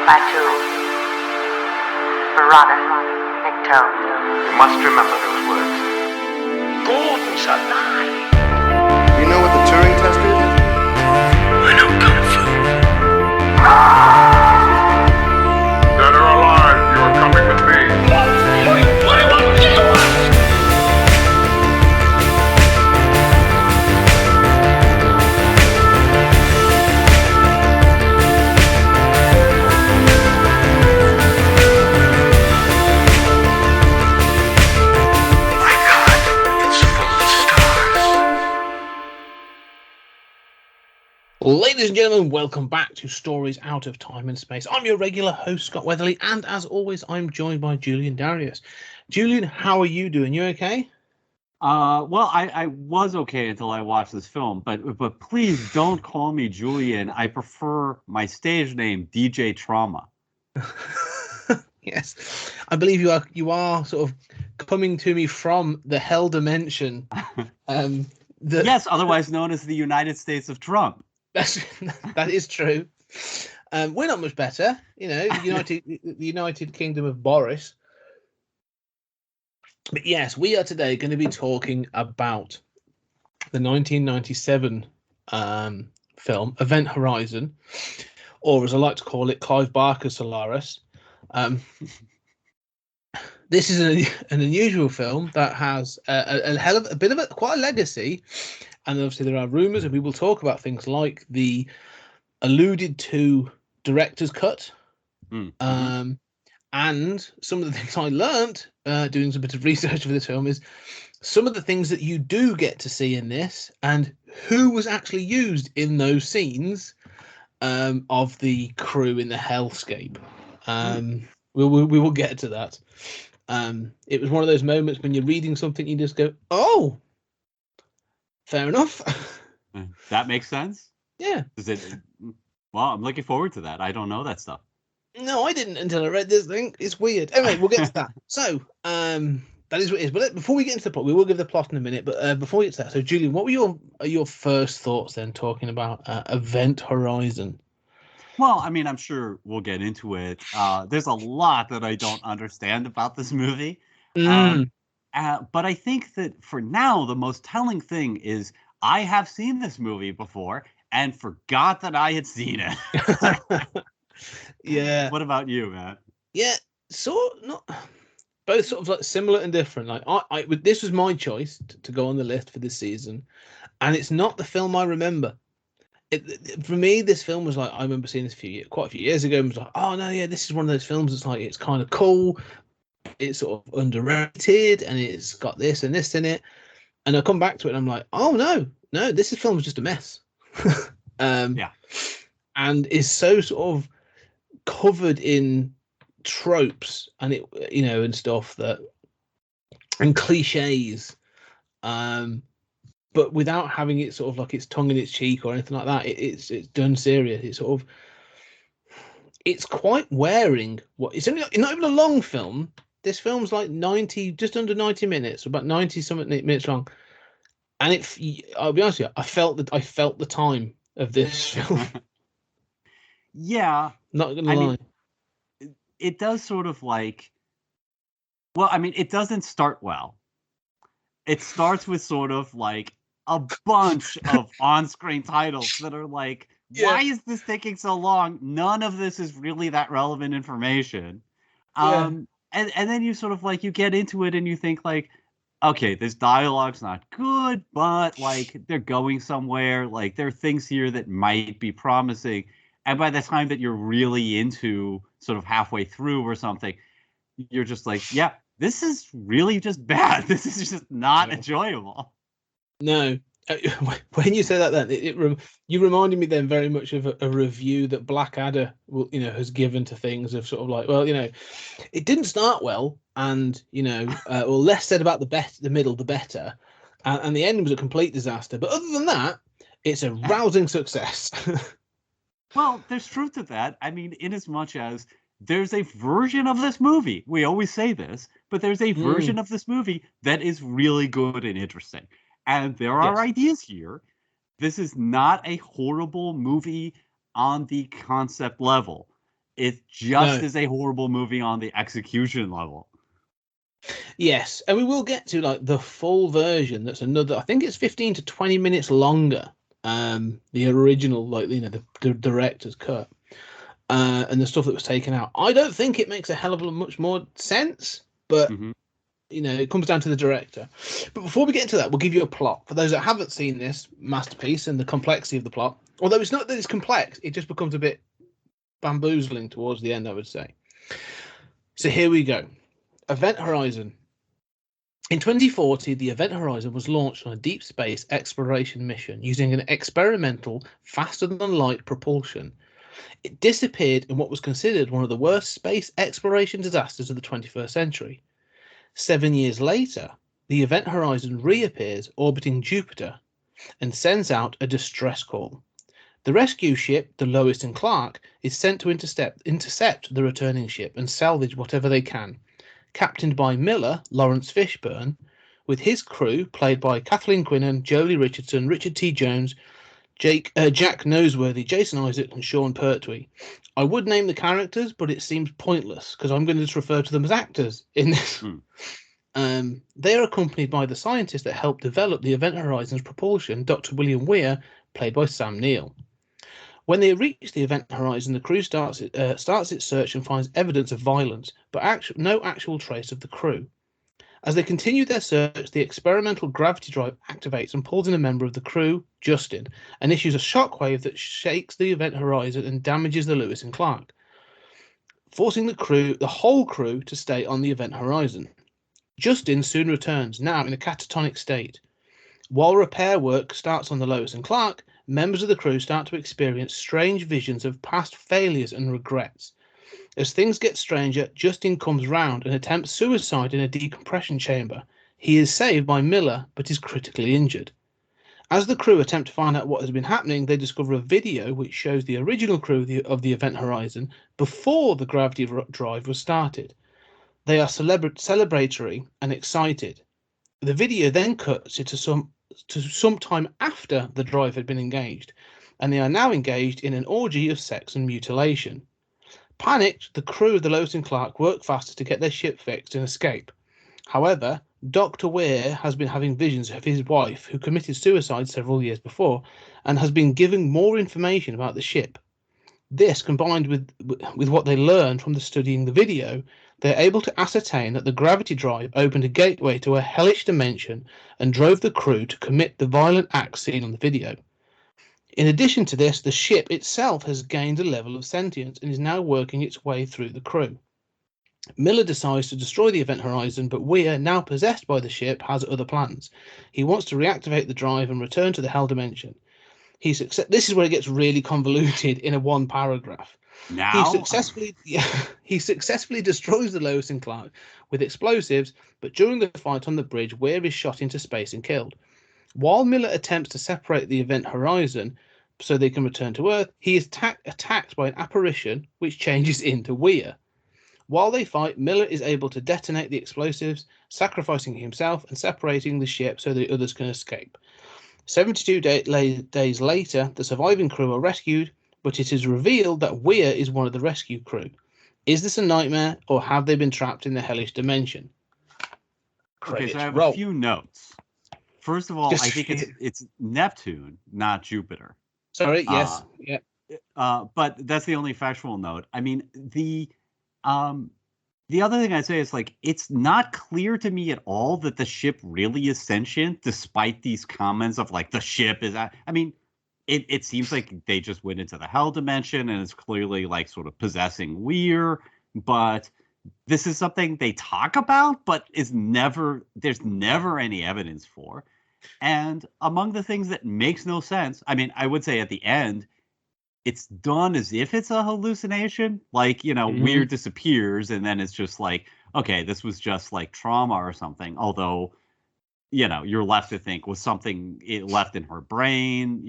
Batu, Barada, Nikto. You must remember those words. Gordon's alive. You know what the Turing test is? I know Kung Fu. Dead or alive, you are coming with me. My God, it's full of stars. Ladies and gentlemen, welcome back to Stories Out of Time and Space. I'm your regular host, Scott Weatherly, and as always, I'm joined by Julian Darius. Julian, how are you doing? You okay? Well, I was okay until I watched this film, but please don't call me Julian. I prefer my stage name, DJ Trauma. Yes, I believe you are sort of coming to me from the hell dimension. Yes, otherwise known as the United States of Trump. That is true. We're not much better, the United Kingdom of Boris. But yes, we are today going to be talking about the 1997 film Event Horizon, or as I like to call it, Clive Barker's Solaris. This is an unusual film that has a bit of quite a legacy, and obviously there are rumours, and we will talk about things like the alluded to director's cut. And some of the things I learnt doing some bit of research for this film is some of the things that you do get to see in this and who was actually used in those scenes of the crew in the hellscape. We will get to that. It was one of those moments when you're reading something, you just go, oh, fair enough. That makes sense? Yeah. Well, I'm looking forward to that. I don't know that stuff. No, I didn't until I read this thing. It's weird. Anyway, we'll get to that. So, that is what it is. But before we get into the plot, we will give the plot in a minute. But before we get to that, so Julian, what were your first thoughts then, talking about Event Horizon? Well, I mean, I'm sure we'll get into it. There's a lot that I don't understand about this movie. But I think that for now, the most telling thing is I have seen this movie before and forgot that I had seen it. Yeah. What about you, Matt? Yeah, not both sort of like similar and different. Like this was my choice to go on the list for this season, and it's not the film I remember. For me, this film was like, I remember seeing this quite a few years ago, and was like, oh no, yeah, this is one of those films that's like, it's kind of cool, it's sort of underrated, and it's got this and this in it. And I come back to it, and I'm like, oh no, this film is just a mess. Yeah, and is so sort of covered in tropes and and stuff and cliches, but without having it sort of like its tongue in its cheek or anything like that. It's done serious. It's quite wearing. It's only not even a long film. This film's like just under 90 minutes, about 90 something minutes long, and I'll be honest with you, I felt the time of this film. Yeah, Not gonna lie. mean, it does sort of like, well, I mean, it doesn't start well. It starts with sort of like a bunch of on-screen titles that are like, why is this taking so long? None of this is really that relevant information. And then you sort of like, you get into it and you think like, okay, this dialogue's not good, but like they're going somewhere. Like there are things here that might be promising. And by the time that you're really into sort of halfway through or something, you're just like, yeah, this is really just bad. This is just not enjoyable. No. When you say that, then you reminded me then very much of a review that Blackadder has given to things of sort of like, well, it didn't start well, and well, less said about the middle, the better, and the end was a complete disaster. But other than that, it's a rousing success. Well, there's truth to that. I mean, in as much as there's a version of this movie, we always say this, but there's a version of this movie that is really good and interesting. And there are ideas here. This is not a horrible movie on the concept level. It just No. is a horrible movie on the execution level. Yes, and we will get to like the full version. That's another. I think it's 15 to 20 minutes longer. The original, like the director's cut, and the stuff that was taken out. I don't think it makes a hell of a much more sense, but Mhm. it comes down to the director. But before we get into that, we'll give you a plot for those that haven't seen this masterpiece and the complexity of the plot. Although it's not that it's complex, it just becomes a bit bamboozling towards the end, I would say. So here we go. Event Horizon. In 2040, the Event Horizon was launched on a deep space exploration mission using an experimental, faster-than-light propulsion. It disappeared in what was considered one of the worst space exploration disasters of the 21st century. 7 years later, the Event Horizon reappears orbiting Jupiter and sends out a distress call. The rescue ship, the Lois and Clark, is sent to intercept the returning ship and salvage whatever they can. Captained by Miller, Lawrence Fishburne, with his crew played by Kathleen Quinlan, Jolie Richardson, Richard T. Jones, Jack Noseworthy, Jason Isaac, and Sean Pertwee. I would name the characters, but it seems pointless because I'm going to just refer to them as actors in this. They are accompanied by the scientist that helped develop the Event Horizon's propulsion, Dr. William Weir, played by Sam Neill. When they reach the Event Horizon, the crew starts its search and finds evidence of violence, but no actual trace of the crew. As they continue their search, the experimental gravity drive activates and pulls in a member of the crew, Justin, and issues a shockwave that shakes the Event Horizon and damages the Lewis and Clark, forcing the whole crew to stay on the Event Horizon. Justin soon returns, now in a catatonic state. While repair work starts on the Lois and Clark, members of the crew start to experience strange visions of past failures and regrets. As things get stranger, Justin comes round and attempts suicide in a decompression chamber. He is saved by Miller, but is critically injured. As the crew attempt to find out what has been happening, they discover a video which shows the original crew of the Event Horizon before the gravity drive was started. They are celebratory and excited. The video then cuts to some time after the drive had been engaged, and they are now engaged in an orgy of sex and mutilation. Panicked, the crew of the Lois and Clark work faster to get their ship fixed and escape. However, Dr. Weir has been having visions of his wife, who committed suicide several years before, and has been giving more information about the ship. This, combined with what they learned from studying the video, they're able to ascertain that the gravity drive opened a gateway to a hellish dimension and drove the crew to commit the violent acts seen on the video. In addition to this, the ship itself has gained a level of sentience and is now working its way through the crew. Miller decides to destroy the Event Horizon, but Weir, now possessed by the ship, has other plans. He wants to reactivate the drive and return to the Hell Dimension. This is where it gets really convoluted in a one paragraph. Now He successfully destroys the Lois and Clark with explosives, but during the fight on the bridge, Weir is shot into space and killed. While Miller attempts to separate the Event Horizon so they can return to Earth, he is attacked by an apparition which changes into Weir. While they fight, Miller is able to detonate the explosives, sacrificing himself and separating the ship so the others can escape. 72 days later, the surviving crew are rescued, but it is revealed that Weir is one of the rescue crew. Is this a nightmare, or have they been trapped in the hellish dimension? Okay, so I have Roll. a few notes. First of all, Just I think it's Neptune, not Jupiter. Sorry, yes. Yeah. But that's the only factual note. I mean, the other thing I'd say is, like, it's not clear to me at all that the ship really is sentient, despite these comments of, like, the ship is. I mean, it seems like they just went into the Hell Dimension and it's clearly, like, sort of possessing Weir, but this is something they talk about, but there's never any evidence for. And among the things that makes no sense, I mean, I would say at the end, it's done as if it's a hallucination. Like, Weir disappears and then it's just like, okay, this was just like trauma or something. Although, you're left to think, was something left in her brain,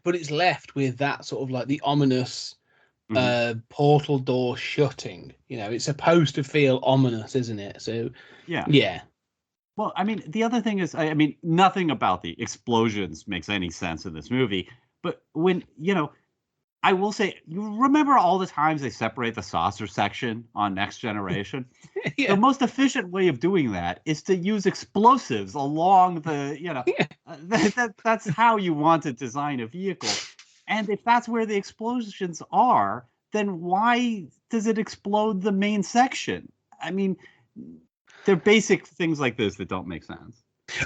But it's left with that sort of like the ominous portal door shutting. It's supposed to feel ominous, isn't it? So yeah. Well, I mean, the other thing is, I mean, nothing about the explosions makes any sense in this movie. But when I will say, you remember all the times they separate the saucer section on Next Generation? Yeah. The most efficient way of doing that is to use explosives along the, Yeah. that's how you want to design a vehicle. And if that's where the explosions are, then why does it explode the main section? I mean, they're basic things like this that don't make sense.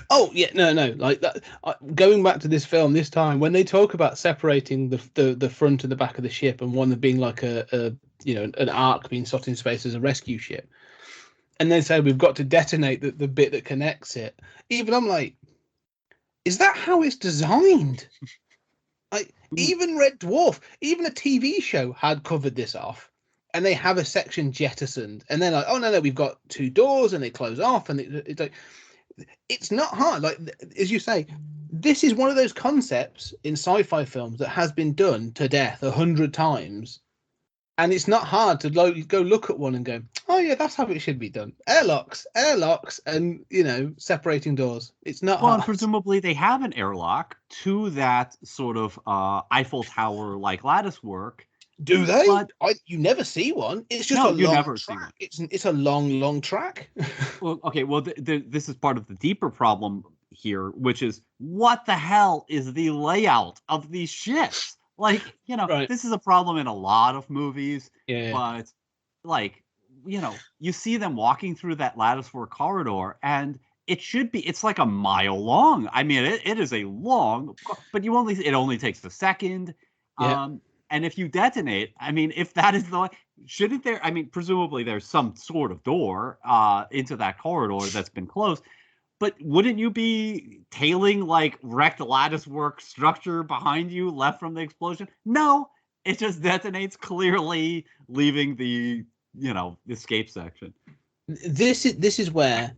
Oh yeah, no, like that. Going back to this film this time, when they talk about separating the front and the back of the ship, and one being like a an arc being shot in space as a rescue ship, and they say we've got to detonate the bit that connects it. Even I'm like, is that how it's designed? Like even Red Dwarf, even a TV show had covered this off, and they have a section jettisoned, and they're like, oh no, we've got two doors, and they close off, and it's like. It's not hard. Like, as you say, this is one of those concepts in sci-fi films that has been done to death 100 times. And it's not hard to go look at one and go, oh, yeah, that's how it should be done. Airlocks, and, separating doors. It's not Well, hard. and presumably they have an airlock to that sort of Eiffel Tower-like lattice work. Do they? But- You never see one. It's just No, a you long never see track. one. It's a long track. Well, okay, well, this is part of the deeper problem here, which is what the hell is the layout of these ships? Like, Right. This is a problem in a lot of movies, Yeah. but like, you see them walking through that latticework corridor, and it's like a mile long. I mean, it is a long, but it only takes a second. Yeah. And if you detonate, I mean, if that is shouldn't there? I mean, presumably there's some sort of door into that corridor that's been closed, but wouldn't you be tailing like wrecked latticework structure behind you left from the explosion? No, it just detonates, clearly leaving the escape section. This is where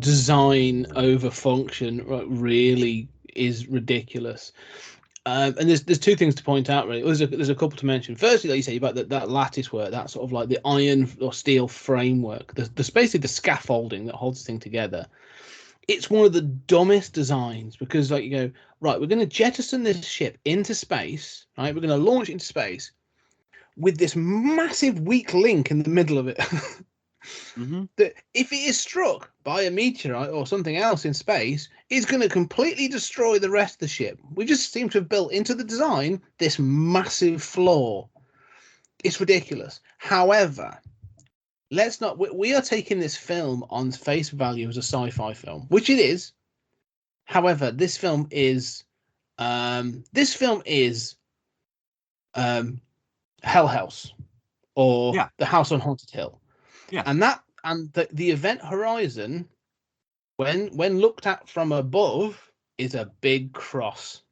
design over function really is ridiculous. And there's two things to point out, really. There's a couple to mention. Firstly, like you say, about that lattice work, that sort of like the iron or steel framework, basically the scaffolding that holds the thing together. It's one of the dumbest designs because, like, you go, right, we're going to jettison this ship into space, right? We're going to launch it into space with this massive weak link in the middle of it. Mm-hmm. That if it is struck by a meteorite or something else in space, it's going to completely destroy the rest of the ship. We just seem to have built into the design this massive flaw. It's ridiculous. However, we are taking this film on face value as a sci-fi film, which it is. However, this film is Hell House or The House on Haunted Hill. Yeah. And the event horizon, when looked at from above, is a big cross.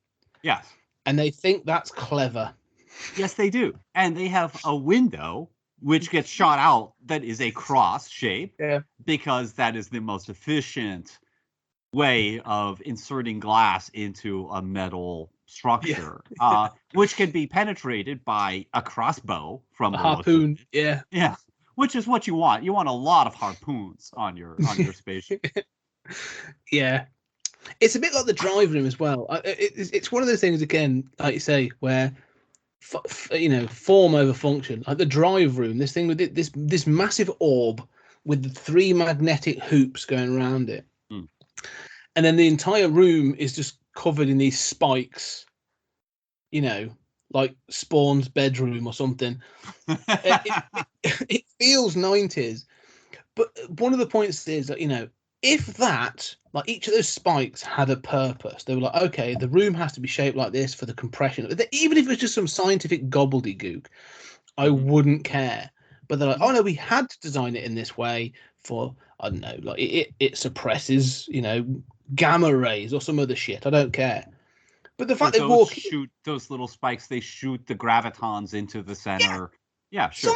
Yes. And they think that's clever. Yes, they do. And they have a window which gets shot out that is a cross shape. Yeah. Because that is the most efficient way of inserting glass into a metal structure, which can be penetrated by a crossbow from A the harpoon. Yeah. Yeah. Which is what you want. You want a lot of harpoons on your spaceship. Yeah. It's a bit like the drive room as well. It's one of those things, again, like you say, where form over function. Like the drive room, this thing with this massive orb with the 3 magnetic hoops going around it, and then the entire room is just covered in these spikes. Like Spawn's bedroom or something. It feels 90s. But one of the points is that, if that, like each of those spikes had a purpose, they were like, okay, the room has to be shaped like this for the compression. Even if it was just some scientific gobbledygook, I wouldn't care. But they're like, oh no, we had to design it in this way for, I don't know, like it suppresses, gamma rays or some other shit. I don't care. But the fact they shoot those little spikes, they shoot the gravitons into the center. Yeah, sure.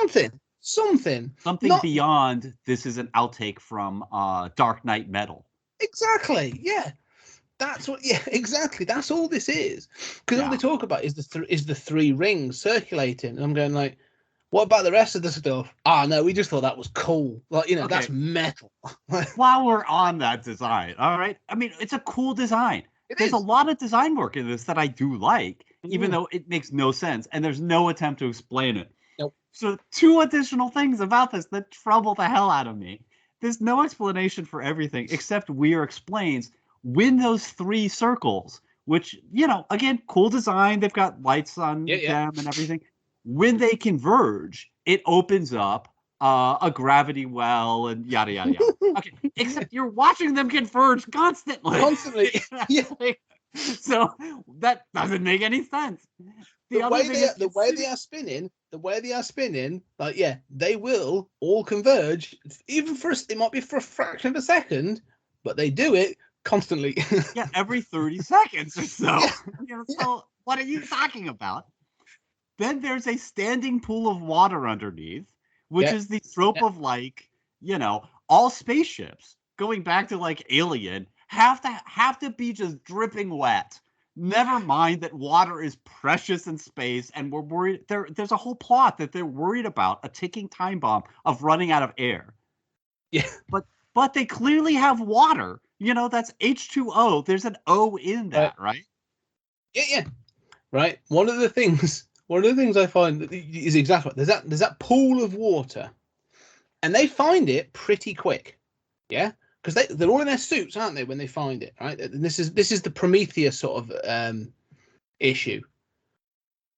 Something beyond this is an outtake from Dark Knight Metal. Exactly. Yeah. Exactly. That's all this is. Because all they talk about is the 3 rings circulating. And I'm going like, what about the rest of the stuff? No, we just thought that was cool. Like, that's metal. While we're on that design, all right. I mean, it's a cool design. There's a lot of design work in this that I do like. even though it makes no sense and there's no attempt to explain it. Nope. So 2 additional things about this that trouble the hell out of me. There's no explanation for everything except Weir explains when those 3 circles, which, again, cool design, they've got lights on them and everything. When they converge, it opens up a gravity well and yada, yada, yada. Okay, except you're watching them converge constantly. Constantly. Yeah. So that doesn't make any sense. The way they are spinning, like, yeah, they will all converge. Even it might be for a fraction of a second, but they do it constantly. Yeah, every 30 seconds or so. Yeah. So what are you talking about? Then there's a standing pool of water underneath, which is the trope of, like, all spaceships, going back to, like, Alien, have to be just dripping wet. Never mind that water is precious in space, and we're worried. There's a whole plot that they're worried about a ticking time bomb of running out of air. Yeah, but they clearly have water. That's H2O. There's an O in that, right? Yeah. Right. One of the things I find is exactly there's that pool of water, and they find it pretty quick. Yeah. Because they're all in their suits, aren't they, when they find it, right? And this is the Prometheus sort of issue.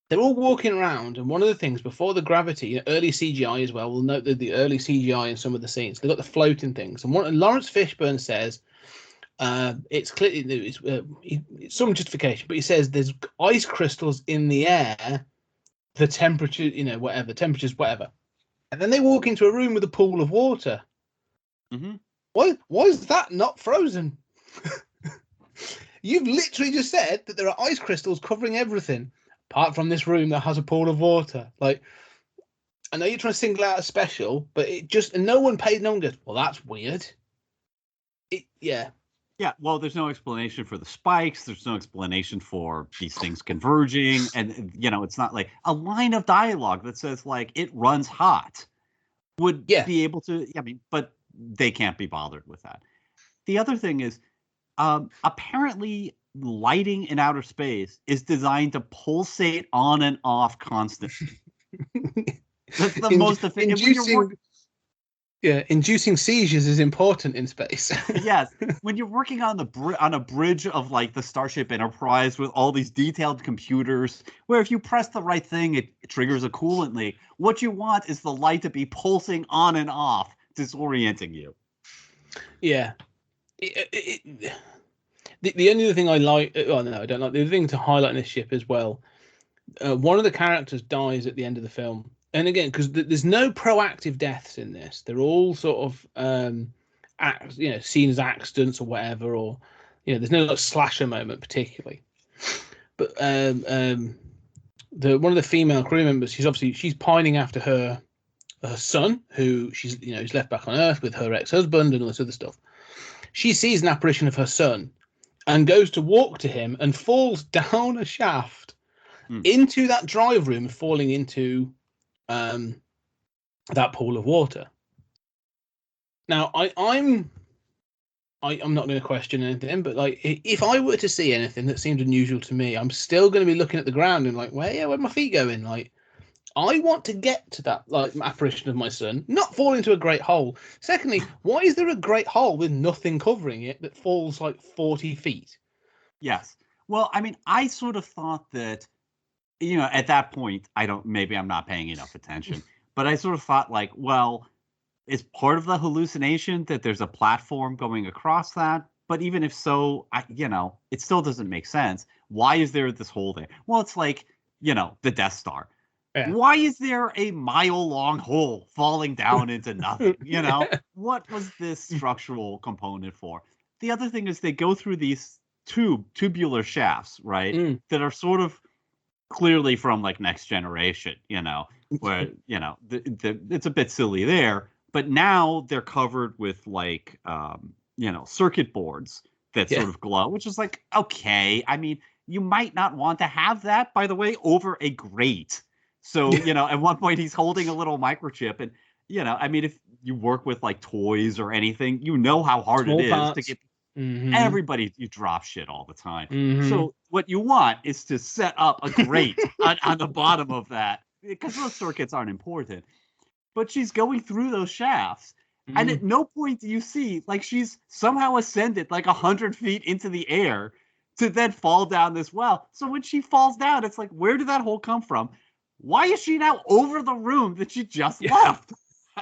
They're all walking around, and one of the things before the gravity, early CGI as well, we'll note that the early CGI in some of the scenes, they've got the floating things. And Lawrence Fishburne says, it's clearly it's some justification, but he says there's ice crystals in the air, the temperature, whatever, temperature's whatever. And then they walk into a room with a pool of water. Mm-hmm. Why is that not frozen? You've literally just said that there are ice crystals covering everything, apart from this room that has a pool of water. Like, I know you're trying to single out a special, but no one goes, well, that's weird. Yeah. Yeah, well, there's no explanation for the spikes. There's no explanation for these things converging. And, it's not like a line of dialogue that says, like, it runs hot would be able to, but they can't be bothered with that. The other thing is, apparently lighting in outer space is designed to pulsate on and off constantly. That's the most efficient. Inducing seizures is important in space. Yes, when you're working on a bridge of, like, the Starship Enterprise with all these detailed computers, where if you press the right thing, it triggers a coolant leak. What you want is the light to be pulsing on and off, disorienting you. Yeah. The only other thing I like, I don't like, the other thing to highlight in this ship as well, one of the characters dies at the end of the film. And again, because there's no proactive deaths in this, they're all sort of, seen as accidents or whatever, or there's no slasher moment particularly. But one of the female crew members, she's pining after her son, who is left back on Earth with her ex-husband and all this other stuff. She sees an apparition of her son and goes to walk to him and falls down a shaft into that drive room, falling into that pool of water. Now, I'm not going to question anything, but, like, if I were to see anything that seemed unusual to me, I'm still going to be looking at the ground and, like, where my feet going? Like, I want to get to that, like, apparition of my son, not fall into a great hole. Secondly, why is there a great hole with nothing covering it that falls like 40 feet? Yes. Well, I mean, I sort of thought that, at that point, maybe I'm not paying enough attention, but I sort of thought, like, well, is part of the hallucination that there's a platform going across that? But even if so, it still doesn't make sense. Why is there this hole there? Well, it's like, the Death Star. Yeah. Why is there a mile-long hole falling down into nothing? What was this structural component for? The other thing is they go through these tubular shafts, right? That are sort of clearly from, like, Next Generation, where, it's a bit silly there. But now they're covered with, like, circuit boards that sort of glow, which is like, okay. I mean, you might not want to have that, by the way, over a grate. So, at one point he's holding a little microchip and, I mean, if you work with, like, toys or anything, how hard it is to get Mhm. Everybody, you drop shit all the time. Mhm. So what you want is to set up a grate on the bottom of that, because those circuits aren't important. But she's going through those shafts, and Mm. at no point do you see, like, she's somehow ascended like 100 feet into the air to then fall down this well. So when she falls down, it's like, where did that hole come from? Why is she now over the room that she just Yeah. left?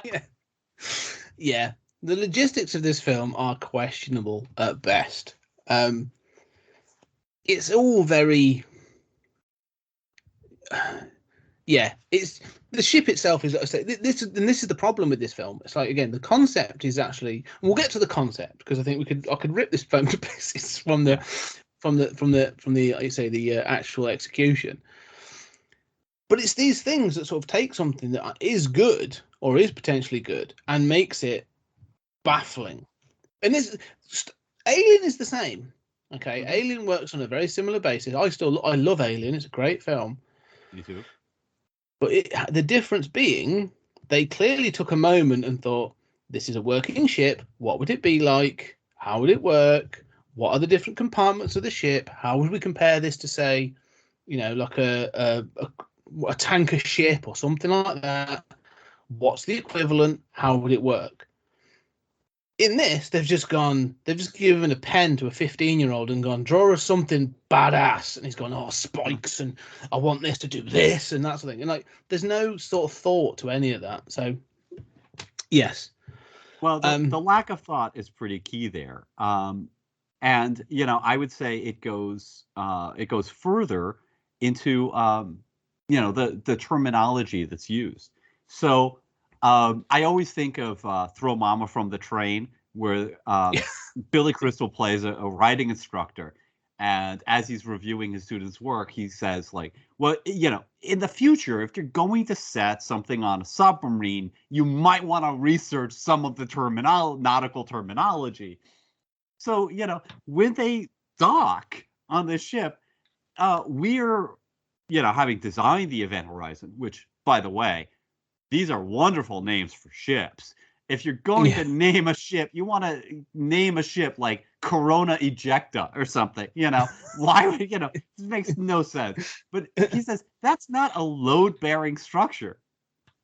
Yeah. Yeah. The logistics of this film are questionable at best. It's all very. Yeah, it's the ship itself is. Like I say, this is the problem with this film. It's like, again, the concept is actually. We'll get to the concept because I think I could rip this film to pieces from the I say the actual execution. But it's these things that sort of take something that is good or is potentially good and makes it baffling. And this Alien is the same. Okay, Mhm. Alien works on a very similar basis. I love Alien. It's a great film. Me too. But the difference being, they clearly took a moment and thought, this is a working ship. What would it be like? How would it work? What are the different compartments of the ship? How would we compare this to, say, like a tanker ship or something like that? What's the equivalent? How would it work? In this, they've just given a pen to a 15-year-old and gone, draw us something badass. And he's gone, oh, spikes, and I want this to do this and that sort of thing. And like, there's no sort of thought to any of that. So, yes. Well, the lack of thought is pretty key there. And I would say it goes further into the terminology that's used. So I always think of Throw Mama from the Train, where Billy Crystal plays a writing instructor. And as he's reviewing his students' work, he says, like, well, in the future, if you're going to set something on a submarine, you might want to research some of the nautical terminology. So, when they dock on this ship, we're, having designed the Event Horizon, which, by the way, these are wonderful names for ships. If you're going to name a ship, you want to name a ship like Corona Ejecta or something. Why would it makes no sense. But he says that's not a load-bearing structure.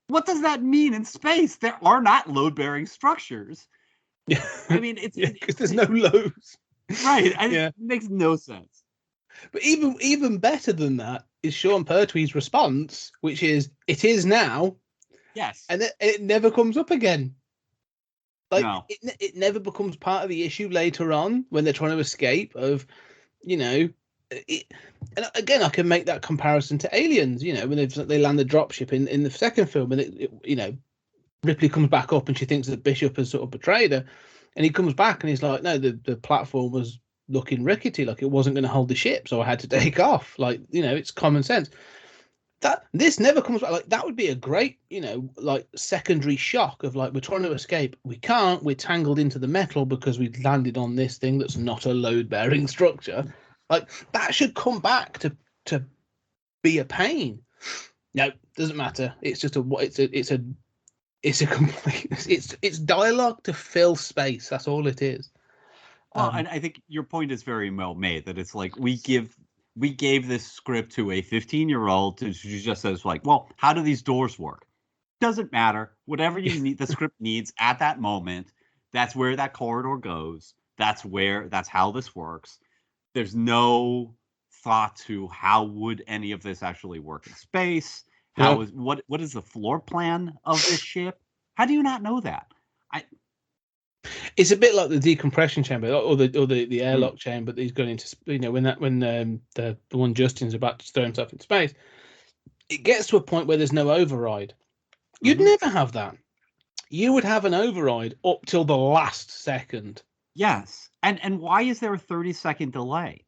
What does that mean in space? There are not load-bearing structures. I mean, because there's no loads. Right. It makes no sense. But even better than that is Sean Pertwee's response, which is, "It is now." Yes. And it never comes up again. Like, no. It never becomes part of the issue later on when they're trying to escape of, and again, I can make that comparison to Aliens, when they land the dropship in the second film, and Ripley comes back up and she thinks that Bishop has sort of betrayed her, and he comes back and he's like, no, the platform was looking rickety, like it wasn't going to hold the ship, so I had to take off. Like, it's common sense. That this never comes back. Like, that would be a great, like secondary shock of, like, we're trying to escape, we can't, we're tangled into the metal because we landed on this thing that's not a load-bearing structure. Like, that should come back to be a pain. No, doesn't matter. It's just it's a complete, it's dialogue to fill space. That's all it is. Well, and I think your point is very well made, that it's like we gave this script to a 15-year-old who just says, like, well, how do these doors work? Doesn't matter. Whatever you need, the script needs at that moment, that's where that corridor goes. That's how this works. There's no thought to how would any of this actually work in space? What is the floor plan of this ship? How do you not know that? It's a bit like the decompression chamber or the airlock chamber that he's going into. When the one Justin's about to throw himself in space, it gets to a point where there's no override. You'd never have that. You would have an override up till the last second. Yes, and why is there a 30-second delay?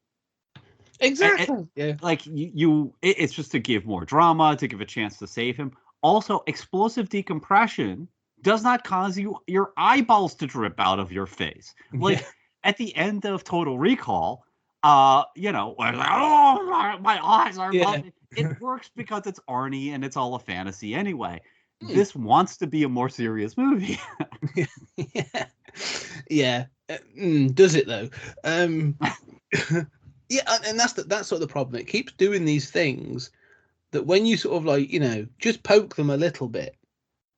Exactly. Yeah. Like it's just to give more drama, to give a chance to save him. Also, explosive decompression does not cause your eyeballs to drip out of your face. Like at the end of Total Recall, my eyes are bumping. It works because it's Arnie and it's all a fantasy anyway. This wants to be a more serious movie. Yeah. Does it though? Yeah, and that's sort of the problem. It keeps doing these things that when you sort of like, just poke them a little bit,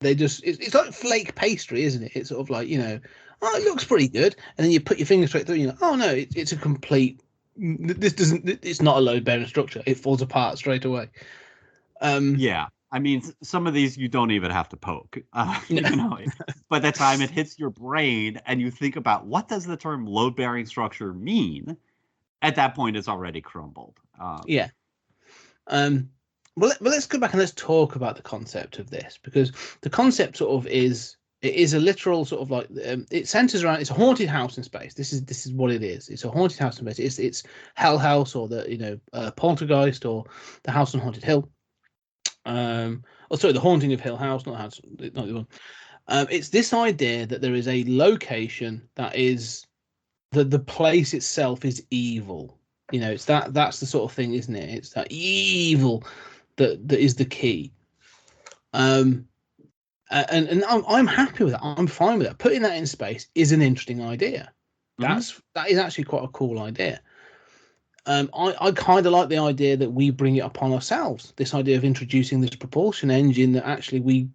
they just it's like flake pastry, isn't it? It's sort of like, oh, it looks pretty good, and then you put your finger straight through, and you're like, oh no, it's a complete. This doesn't. It's not a load bearing structure. It falls apart straight away. Yeah, I mean, some of these you don't even have to poke. By the time it hits your brain and you think about what does the term load bearing structure mean, at that point it's already crumbled. Yeah. Well, let's go back and let's talk about the concept of this, because the concept sort of is a literal sort of like it centers around, it's a haunted house in space. This is what it is. It's a haunted house in space. It's Hell House, or the Poltergeist, or the House on Haunted Hill. The Haunting of Hill House, not the one. It's this idea that there is a location that is the place itself is evil. It's that's the sort of thing, isn't it? It's that evil that is the key. And I'm happy with that. I'm fine with that. Putting that in space is an interesting idea. That is actually quite a cool idea. I kind of like the idea that we bring it upon ourselves. This idea of introducing this propulsion engine, that actually we,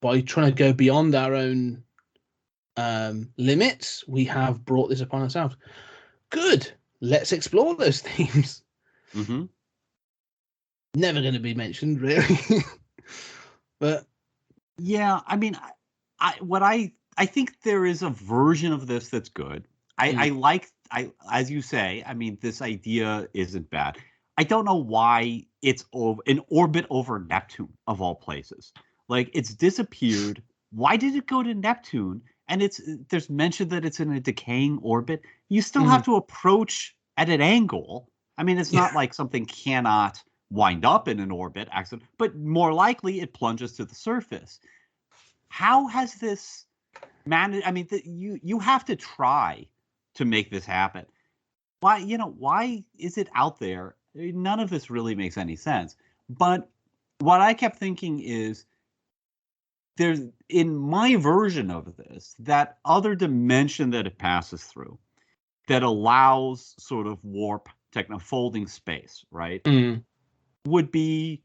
by trying to go beyond our own limits, we have brought this upon ourselves. Good. Let's explore those themes. Mm-hmm. Never going to be mentioned, really. But yeah, I mean, I think there is a version of this that's good. I like, as you say, I mean, this idea isn't bad. I don't know why it's in orbit over Neptune, of all places. Like, it's disappeared. Why did it go to Neptune? And there's mention that it's in a decaying orbit. You still have to approach at an angle. I mean, it's not like something cannot wind up in an orbit accident, but more likely it plunges to the surface. How has this managed? I mean, you have to try to make this happen. Why is it out there? I mean, none of this really makes any sense. But what I kept thinking is, there's, in my version of this, that other dimension that it passes through that allows sort of warp folding space, right? Would be,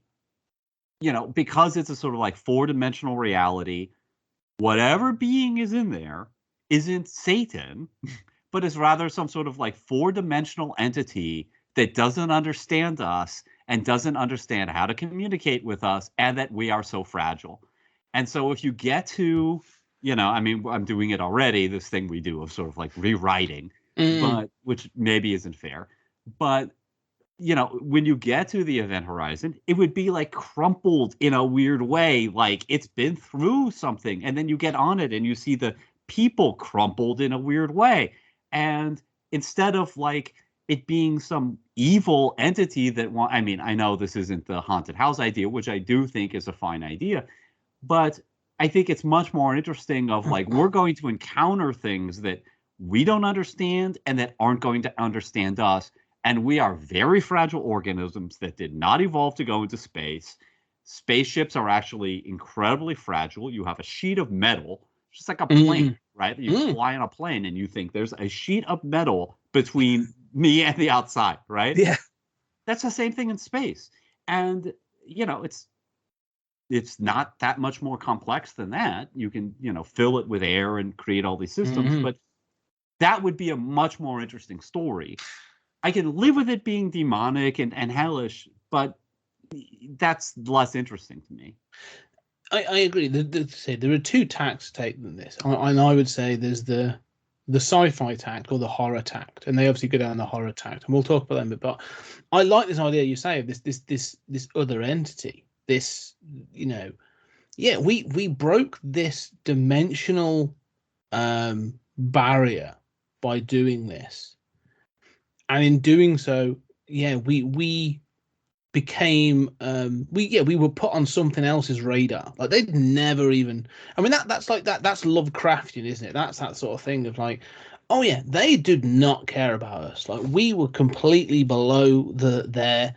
because it's a sort of like 4-dimensional reality, whatever being is in there isn't Satan, but is rather some sort of like 4-dimensional entity that doesn't understand us and doesn't understand how to communicate with us, and that we are so fragile. And so if you get to, I mean, I'm doing it already, this thing we do of sort of like rewriting, but which maybe isn't fair. But, when you get to the event horizon, it would be like crumpled in a weird way, like it's been through something. And then you get on it and you see the people crumpled in a weird way. And instead of like it being some evil entity that I mean, I know this isn't the haunted house idea, which I do think is a fine idea. But I think it's much more interesting of like, we're going to encounter things that we don't understand and that aren't going to understand us. And we are very fragile organisms that did not evolve to go into space. Spaceships are actually incredibly fragile. You have a sheet of metal, just like a plane, right? You fly on a plane and you think there's a sheet of metal between me and the outside, right? Yeah. That's the same thing in space. And, it's not that much more complex than that. You can, fill it with air and create all these systems, but that would be a much more interesting story. I can live with it being demonic and hellish, but that's less interesting to me. I agree. There are two tacts to take than this. And I would say there's the sci-fi tact or the horror tact, and they obviously go down the horror tact, and we'll talk about them a bit. But I like this idea you say of this other entity. This, we broke this dimensional barrier by doing this, and in doing so, we became we were put on something else's radar. Like they'd never even. I mean, that's Lovecraftian, isn't it? That's that sort of thing of like, oh yeah, they did not care about us. Like we were completely below their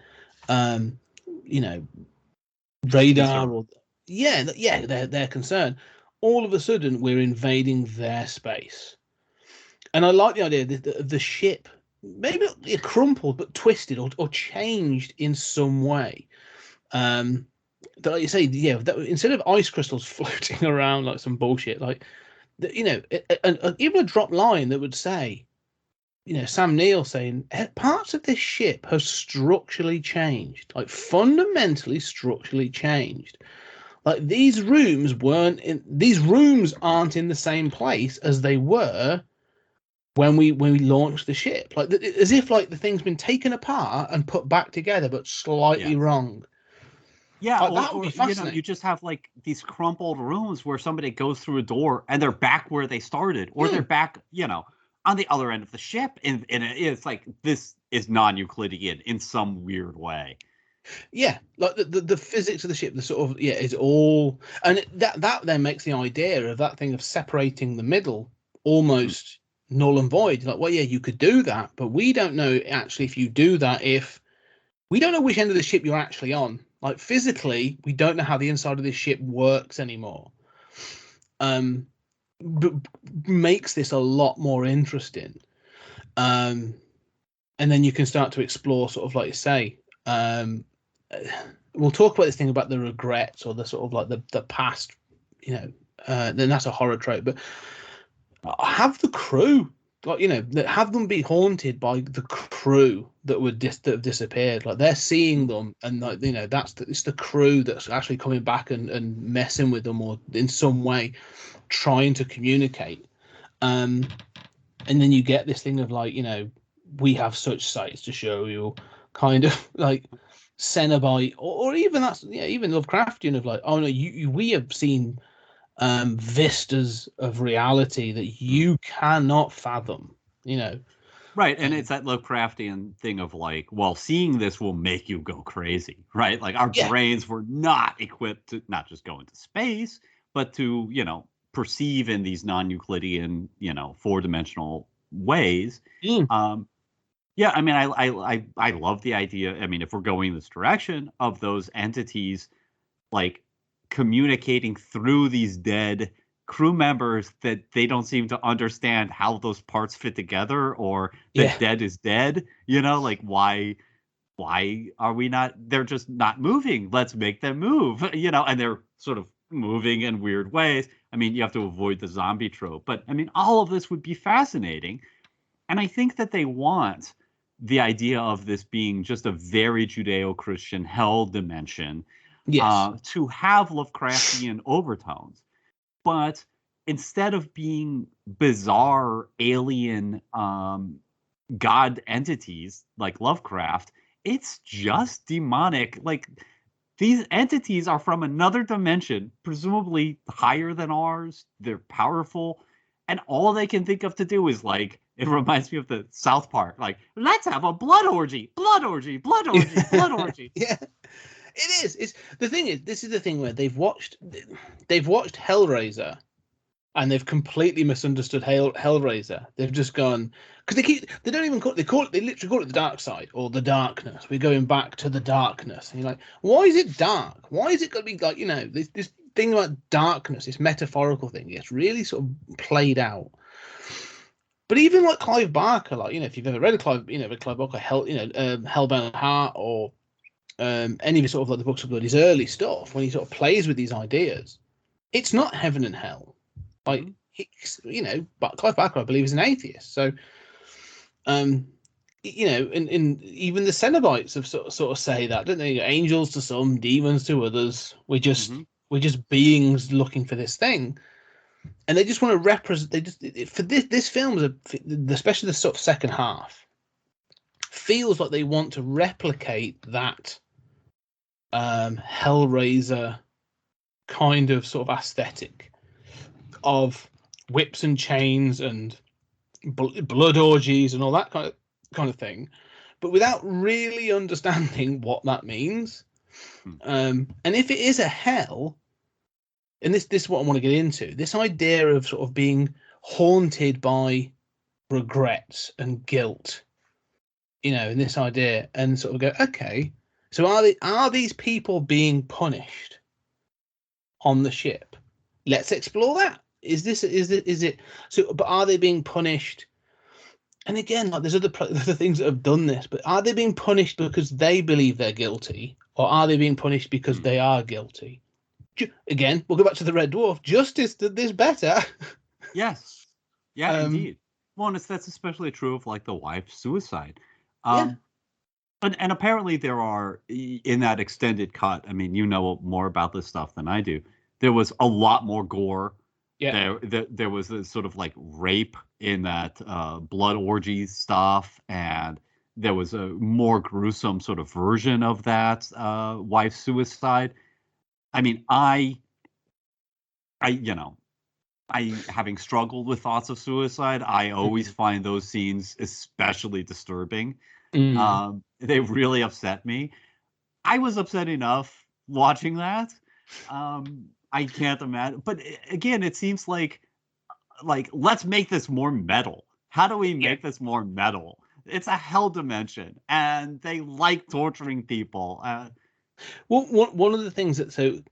radar or their concern. all of a sudden we're invading their space. And I like the idea that the ship maybe not crumpled but twisted or changed in some way. That, like you say, yeah, that instead of ice crystals floating around like some bullshit, like even a drop line that would say, Sam Neill saying parts of this ship have structurally changed, like fundamentally structurally changed. Like these rooms aren't in the same place as they were when we launched the ship. Like as if like the thing's been taken apart and put back together, but slightly wrong. Yeah, Like, that would be fascinating. You just have like these crumpled rooms where somebody goes through a door and they're back where they started, or they're back, on the other end of the ship, and it's like this is non-Euclidean in some weird way. Yeah, like the physics of the ship, the sort of is all, and that then makes the idea of that thing of separating the middle almost null and void. Like, well, yeah, you could do that, but we don't know actually if you do that, if we don't know which end of the ship you're actually on. Like physically, we don't know how the inside of this ship works anymore. But makes this a lot more interesting. And then you can start to explore sort of like you say. We'll talk about this thing about the regrets or the sort of like the past, then that's a horror trope. But have the crew, like have them be haunted by the crew that that have disappeared. Like they're seeing them, and like it's the crew that's actually coming back and messing with them, or in some way trying to communicate. And then you get this thing of like, we have such sights to show you, kind of like Cenobite, or even even Lovecraftian of like, oh no, we have seen vistas of reality that you cannot fathom, Right, and it's that Lovecraftian thing of like, well, seeing this will make you go crazy, right? Like our brains were not equipped to not just go into space, but to, perceive in these non-Euclidean, four-dimensional ways. Yeah, I mean, I love the idea. I mean, if we're going this direction of those entities, like communicating through these dead crew members that they don't seem to understand how those parts fit together, or that dead is dead, like why are we not, they're just not moving. Let's make them move, and they're sort of moving in weird ways. I mean, you have to avoid the zombie trope, but I mean, all of this would be fascinating. And I think that they want the idea of this being just a very Judeo-Christian hell dimension to have Lovecraftian overtones. But instead of being bizarre alien god entities like Lovecraft, it's just demonic. Like, these entities are from another dimension, presumably higher than ours. They're powerful. And all they can think of to do is, like, it reminds me of the South Park. Like, let's have a blood orgy, blood orgy, blood orgy, blood orgy. Yeah, it is. It's the thing is, this is the thing where they've watched Hellraiser, and they've completely misunderstood Hellraiser. They've just gone, because they literally call it the dark side or the darkness. We're going back to the darkness. And you're like, why is it dark? Why is it going to be like, this thing about darkness, this metaphorical thing gets really sort of played out. But even like Clive Barker, like, if you've ever read Clive Barker, Hellbound Heart, or any of his sort of like the Books of Blood, his early stuff, when he sort of plays with these ideas, it's not heaven and hell. Like, but Clive Barker, I believe, is an atheist. So, and even the Cenobites have sort of say that, don't they? Angels to some, demons to others. We're just beings looking for this thing, and they just want to represent. They just, for this film, especially the sort of second half, feels like they want to replicate that Hellraiser kind of sort of aesthetic of whips and chains and blood orgies and all that kind of thing, but without really understanding what that means. And if it is a hell, and this is what I want to get into, this idea of sort of being haunted by regrets and guilt, and this idea, and sort of go, okay, so are these people being punished on the ship? let's explore that. Is it so? But are they being punished? And again, like there's other things that have done this, but are they being punished because they believe they're guilty, or are they being punished because they are guilty? Again, we'll go back to the Red Dwarf. Justice did this better. Yes. Yeah, indeed. Well, and that's especially true of like the wife's suicide. And apparently there are, in that extended cut, I mean, you know more about this stuff than I do. There was a lot more gore. Yeah. There was this sort of like rape in that blood orgy stuff, and there was a more gruesome sort of version of that wife's suicide. I mean, I having struggled with thoughts of suicide, I always find those scenes especially disturbing. They really upset me. I was upset enough watching that. I can't imagine. But again, it seems like let's make this more metal. How do we make this more metal? It's a hell dimension, and they like torturing people. Well, one of the things that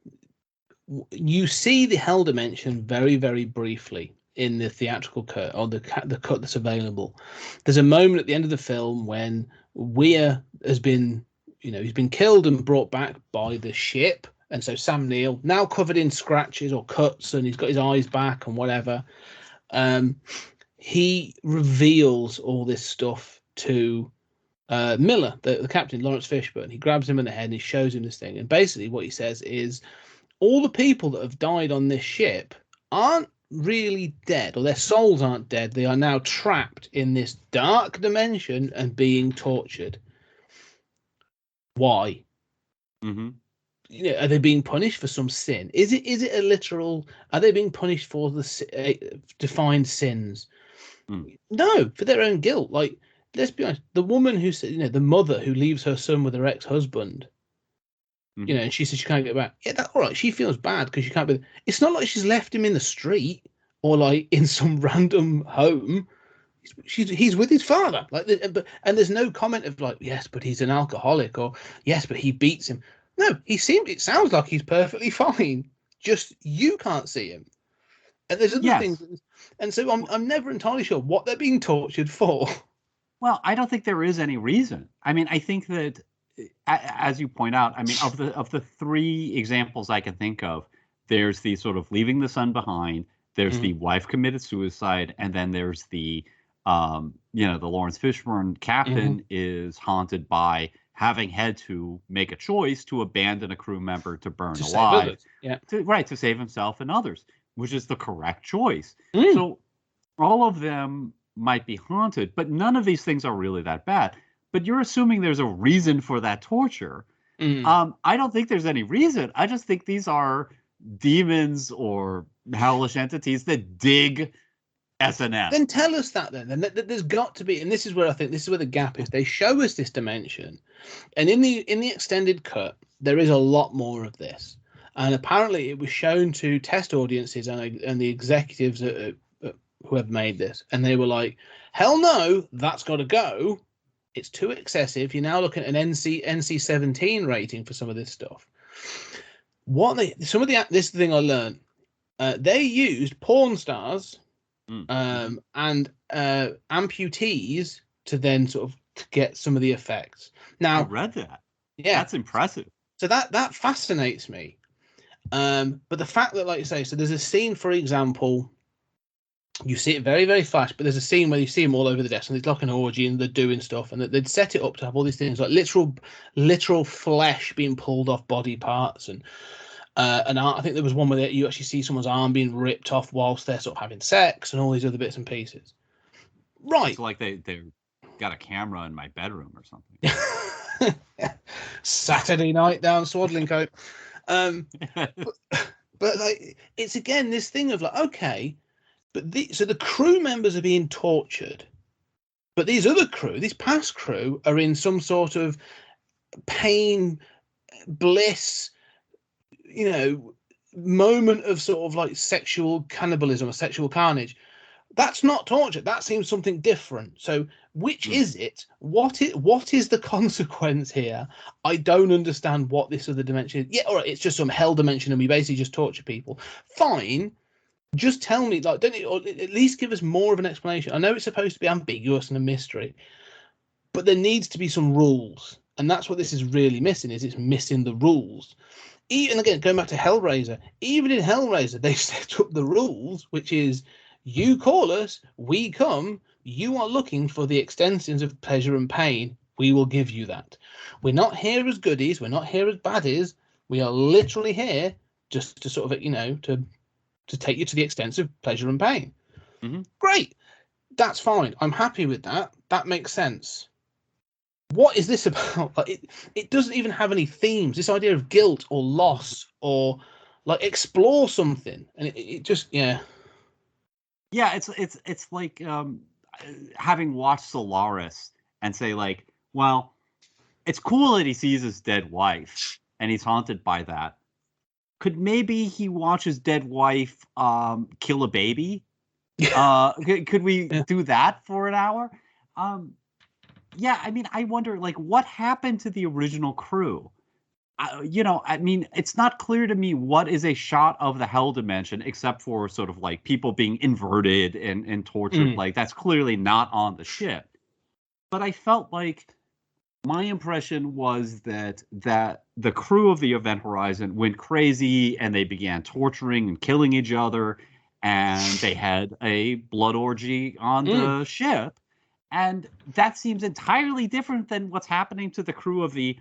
you see the hell dimension very, very briefly in the theatrical cut, or the cut that's available. There's a moment at the end of the film when Weir has been, he's been killed and brought back by the ship. And so Sam Neill, now covered in scratches or cuts, and he's got his eyes back and whatever, he reveals all this stuff to Miller, the captain, Lawrence Fishburne. He grabs him in the head and he shows him this thing. And basically what he says is, all the people that have died on this ship aren't really dead, or their souls aren't dead. They are now trapped in this dark dimension and being tortured. Why? Are they being punished for some sin? Is it a literal? Are they being punished for the defined sins? No, for their own guilt. Like, let's be honest. The woman who said, the mother who leaves her son with her ex-husband. And she says she can't get back. Yeah, that's all right. She feels bad because she can't be. It's not like she's left him in the street or like in some random home. He's with his father. And there's no comment of like, yes, but he's an alcoholic, or yes, but he beats him. No, it sounds like he's perfectly fine. Just you can't see him. And there's other things. And so I'm never entirely sure what they're being tortured for. Well, I don't think there is any reason. I mean, I think that, as you point out, I mean, of the three examples I can think of, there's the sort of leaving the son behind, there's the wife committed suicide, and then there's the the Lawrence Fishburne captain is haunted by having had to make a choice to abandon a crew member to burn alive, to save himself and others, which is the correct choice. So all of them might be haunted, but none of these things are really that bad. But you're assuming there's a reason for that torture. I don't think there's any reason. I just think these are demons or hellish entities that dig S&M. Then tell us that then. And there's got to be, and this is where I think this is where the gap is. They show us this dimension, and in the extended cut, there is a lot more of this. And apparently, it was shown to test audiences and the executives who have made this, and they were like, "Hell no, that's got to go. It's too excessive. You're now looking at an NC-17 rating for some of this stuff." This is the thing I learned. They used porn stars and amputees to then sort of get some of the effects. Now, I read that. Yeah, that's impressive. So that fascinates me. But the fact that, like you say, so there's a scene, for example, you see it very, very flash, but there's a scene where you see them all over the desk, and it's like an orgy, and they're doing stuff, and they'd set it up to have all these things like literal flesh being pulled off body parts, and I think there was one where you actually see someone's arm being ripped off whilst they're sort of having sex, and all these other bits and pieces. Right. It's like they got a camera in my bedroom or something. Saturday night down Swaddling Coat. But like, it's again this thing of like, okay, but so the crew members are being tortured, but these past crew are in some sort of pain, bliss, moment of sort of like sexual cannibalism or sexual carnage. That's not torture. That seems something different. So, which is it? What is the consequence here? I don't understand what this other dimension is. Yeah, all right, it's just some hell dimension, and we basically just torture people. Fine, just tell me, like, don't it, or at least give us more of an explanation. I know it's supposed to be ambiguous and a mystery, but there needs to be some rules, and that's what this is really missing. Is it's missing the rules. Even again, going back to Hellraiser, even in Hellraiser, they set up the rules, which is. You call us, we come, you are looking for the extensions of pleasure and pain, we will give you that. We're not here as goodies, we're not here as baddies, we are literally here just to sort of, to take you to the extents of pleasure and pain. Mm-hmm. Great, that's fine, I'm happy with that, that makes sense. What is this about? Like, it doesn't even have any themes, this idea of guilt or loss or like explore something, and it just, yeah. Yeah, it's like having watched Solaris and say like, well, it's cool that he sees his dead wife and he's haunted by that. Could maybe he watch his dead wife kill a baby? Could we do that for an hour? Yeah, I mean, I wonder like what happened to the original crew? I mean, it's not clear to me what is a shot of the hell dimension, except for sort of like people being inverted and tortured. Like that's clearly not on the ship. But I felt like my impression was that the crew of the Event Horizon went crazy and they began torturing and killing each other, and they had a blood orgy on the ship, and that seems entirely different than what's happening to the crew of the.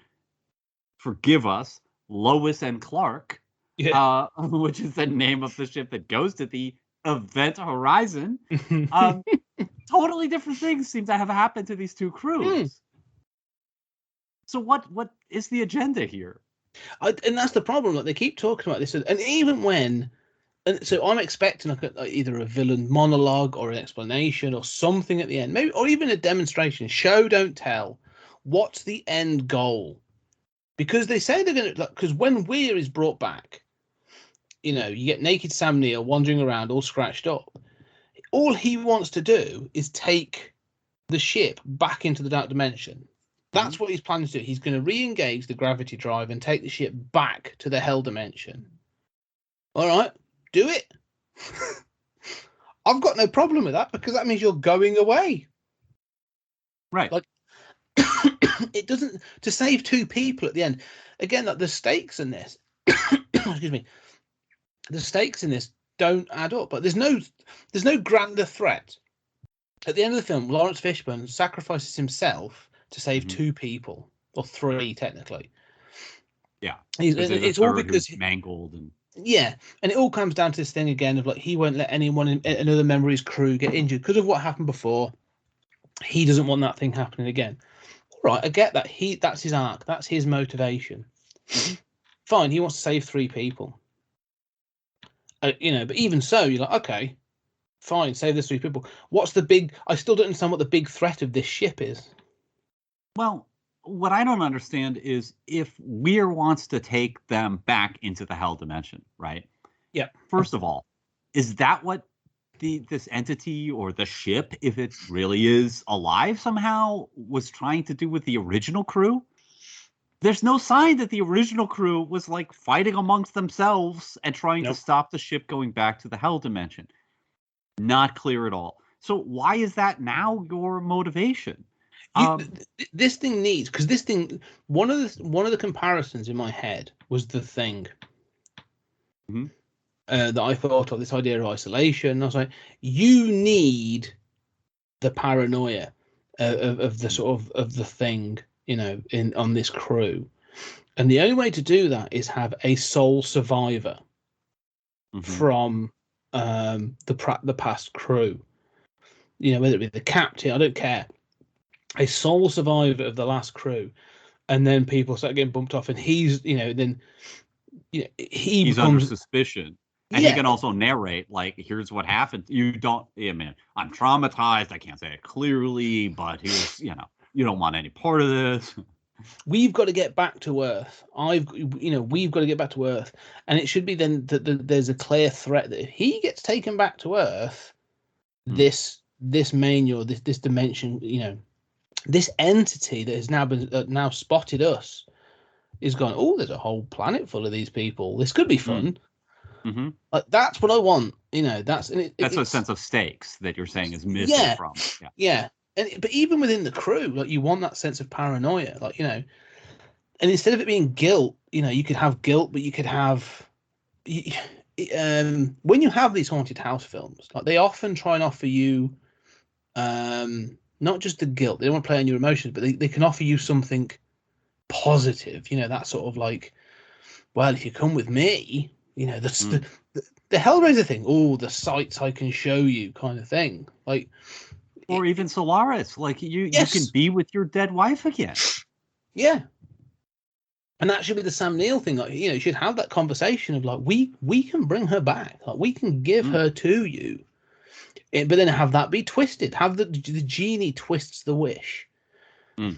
Forgive us, Lois and Clark, which is the name of the ship that goes to the Event Horizon. Totally different things seem to have happened to these two crews. So what is the agenda here? And that's the problem. Like they keep talking about this, and even when, and so I'm expecting like either a villain monologue or an explanation or something at the end, maybe, or even a demonstration. Show, don't tell. What's the end goal? Because they say they're going to, because when Weir is brought back, you get naked Sam Neill wandering around all scratched up. All he wants to do is take the ship back into the Dark Dimension. That's what he's planning to do. He's going to re-engage the gravity drive and take the ship back to the Hell Dimension. All right, do it. I've got no problem with that because that means you're going away. Right. Like, it doesn't, to save two people at the end again, like the stakes in this excuse me, the stakes in this don't add up. But there's no grander threat. At the end of the film, Lawrence Fishburne sacrifices himself to save two people, or three technically. Yeah, it's all because he's mangled and and it all comes down to this thing again of like he won't let anyone in another member of his crew get injured because of what happened before. He doesn't want that thing happening again. Right, I get that. That's his arc. That's his motivation. Fine, he wants to save three people. But even so, you're like, okay, fine, save those three people. What's the big? I still don't understand what the big threat of this ship is. Well, what I don't understand is if Weir wants to take them back into the Hell Dimension, right? Yeah. First of all, is that what this entity or the ship, if it really is alive somehow, was trying to do with the original crew? There's no sign that the original crew was like fighting amongst themselves and trying to stop the ship going back to the Hell Dimension. Not clear at all. So why is that now your motivation? This thing needs, because this thing, one of the comparisons in my head was The Thing. That I thought of, this idea of isolation. I was like, you need the paranoia of the sort of the Thing, on this crew, and the only way to do that is have a sole survivor from the past crew. Whether it be the captain, I don't care. A sole survivor of the last crew, and then people start getting bumped off, and he's then he's becomes under suspicion. And he can also narrate, like, here's what happened. You don't, man, I'm traumatized. I can't say it clearly, but here's, you don't want any part of this. We've got to get back to Earth. We've got to get back to Earth. And it should be then that there's a clear threat that if he gets taken back to Earth, this manual, this dimension, this entity that has now been now spotted us, is gone. Oh, there's a whole planet full of these people. This could be fun. Mm-hmm. Like that's what I want. That's a sense of stakes that you're saying is missing from. Yeah. But even within the crew, like you want that sense of paranoia, and instead of it being guilt, you could have guilt, but you could have, when you have these haunted house films, like they often try and offer you, not just the guilt, they don't want to play on your emotions, but they can offer you something positive, that sort of like, well, if you come with me, the Hellraiser thing, the sights I can show you kind of thing, like. Or even Solaris, like you can be with your dead wife again. Yeah. And that should be the Sam Neill thing. Like, you should have that conversation of like, we can bring her back. Like, we can give her to you. But then have that be twisted. Have the genie twists the wish. And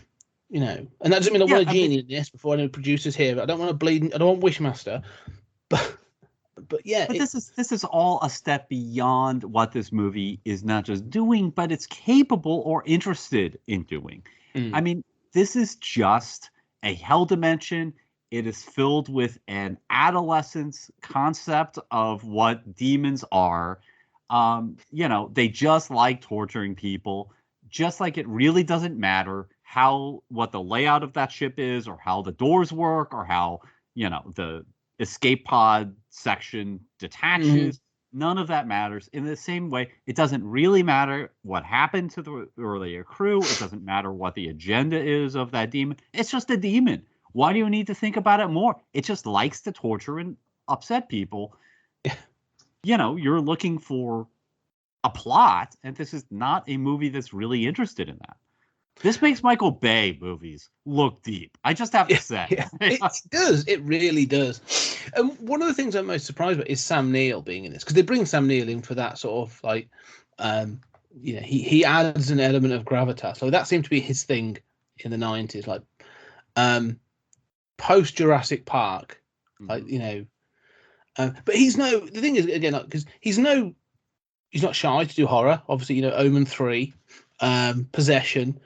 that doesn't mean I want a genie in this before any producers here. But I don't want I don't want Wishmaster. But yeah, this is all a step beyond what this movie is not just doing, but it's capable or interested in doing. I mean, this is just a hell dimension. It is filled with an adolescent's concept of what demons are. They just like torturing people, just like it really doesn't matter what the layout of that ship is, or how the doors work, or how, the escape pod section detaches. None of that matters. In the same way, it doesn't really matter what happened to the earlier crew. It doesn't matter what the agenda is of that demon. It's just a demon. Why do you need to think about it more? It just likes to torture and upset people. You're looking for a plot, and this is not a movie that's really interested in that. This makes Michael Bay movies look deep. I just have to say. It does. It really does. And one of the things I'm most surprised about is Sam Neill being in this, because they bring Sam Neill in for that sort of like, he adds an element of gravitas. So that seemed to be his thing in the 90s, like post Jurassic Park, like, but the thing is, again, because he's not shy to do horror. Obviously, Omen 3, Possession.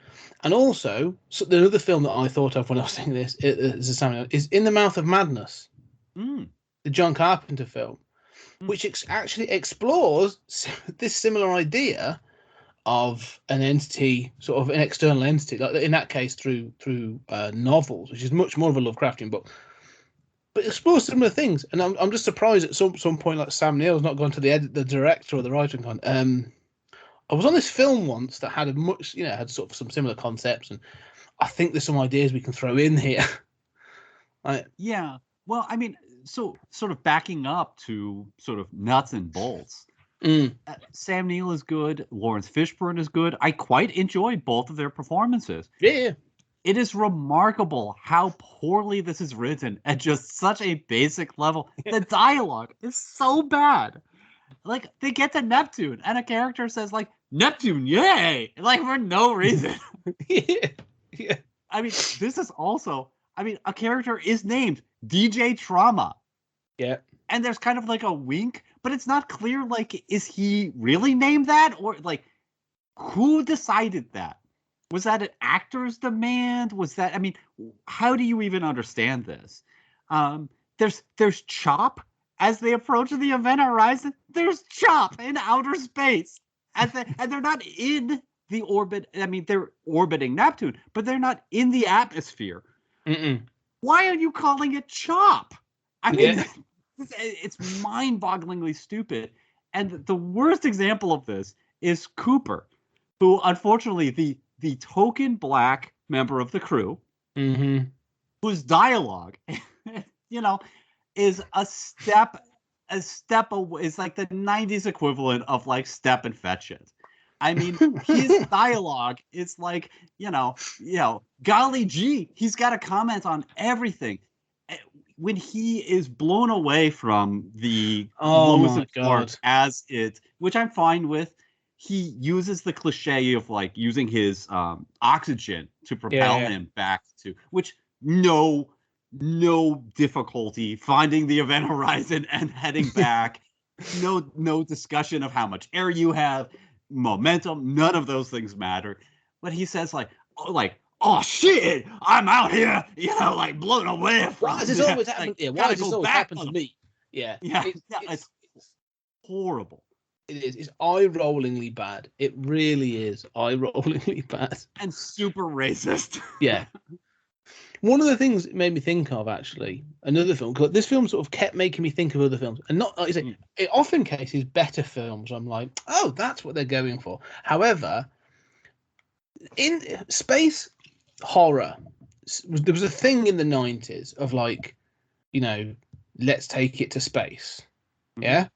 And also, the other film that I thought of when I was saying this is In the Mouth of Madness, the John Carpenter film, which actually explores this similar idea of an entity, sort of an external entity, like in that case through novels, which is much more of a Lovecraftian book, but explores similar things. And I'm just surprised at some point, like Sam Neill's not gone to the director or the writer and gone, I was on this film once that had had sort of some similar concepts, and I think there's some ideas we can throw in here. Yeah. Well, I mean, so sort of backing up to sort of nuts and bolts. Sam Neill is good. Lawrence Fishburne is good. I quite enjoyed both of their performances. Yeah. It is remarkable how poorly this is written at just such a basic level. The dialogue is so bad. Like, they get to Neptune, and a character says, like, Neptune, yay! Like, for no reason. Yeah. I mean, this is also, a character is named DJ Trauma. Yeah. And there's kind of like a wink, but it's not clear, like, is he really named that? Or, like, who decided that? Was that an actor's demand? Was that, how do you even understand this? There's Chop. As they approach the event horizon, there's Chop in outer space. And they're not in the orbit. They're orbiting Neptune, but they're not in the atmosphere. Why are you calling it Chop? It's mind-bogglingly stupid. And the worst example of this is Cooper, who, unfortunately, the token black member of the crew, whose dialogue, is a step away. It's like the 90s equivalent of like Step and Fetch It. His dialogue is like, golly gee, he's got to comment on everything. When he is blown away from the as it, which I'm fine with, he uses the cliche of like using his oxygen to propel him back to, which no difficulty finding the event horizon and heading back. No discussion of how much air you have. momentum. None of those things matter. But he says oh shit, I'm out here, like blown away from. Why has this always happened? Like, Why has this gotta go always back happened to on- me? Yeah, Yeah, it's it's horrible it is. It's eye-rollingly bad. It really is eye-rollingly bad. and super racist. Yeah. One of the things it made me think of, actually, another film, 'cause this film sort of kept making me think of other films. And not, like I say, it often cases better films. I'm like, oh, that's what they're going for. However, in space horror, there was a thing in the 90s of like, let's take it to space. Yeah?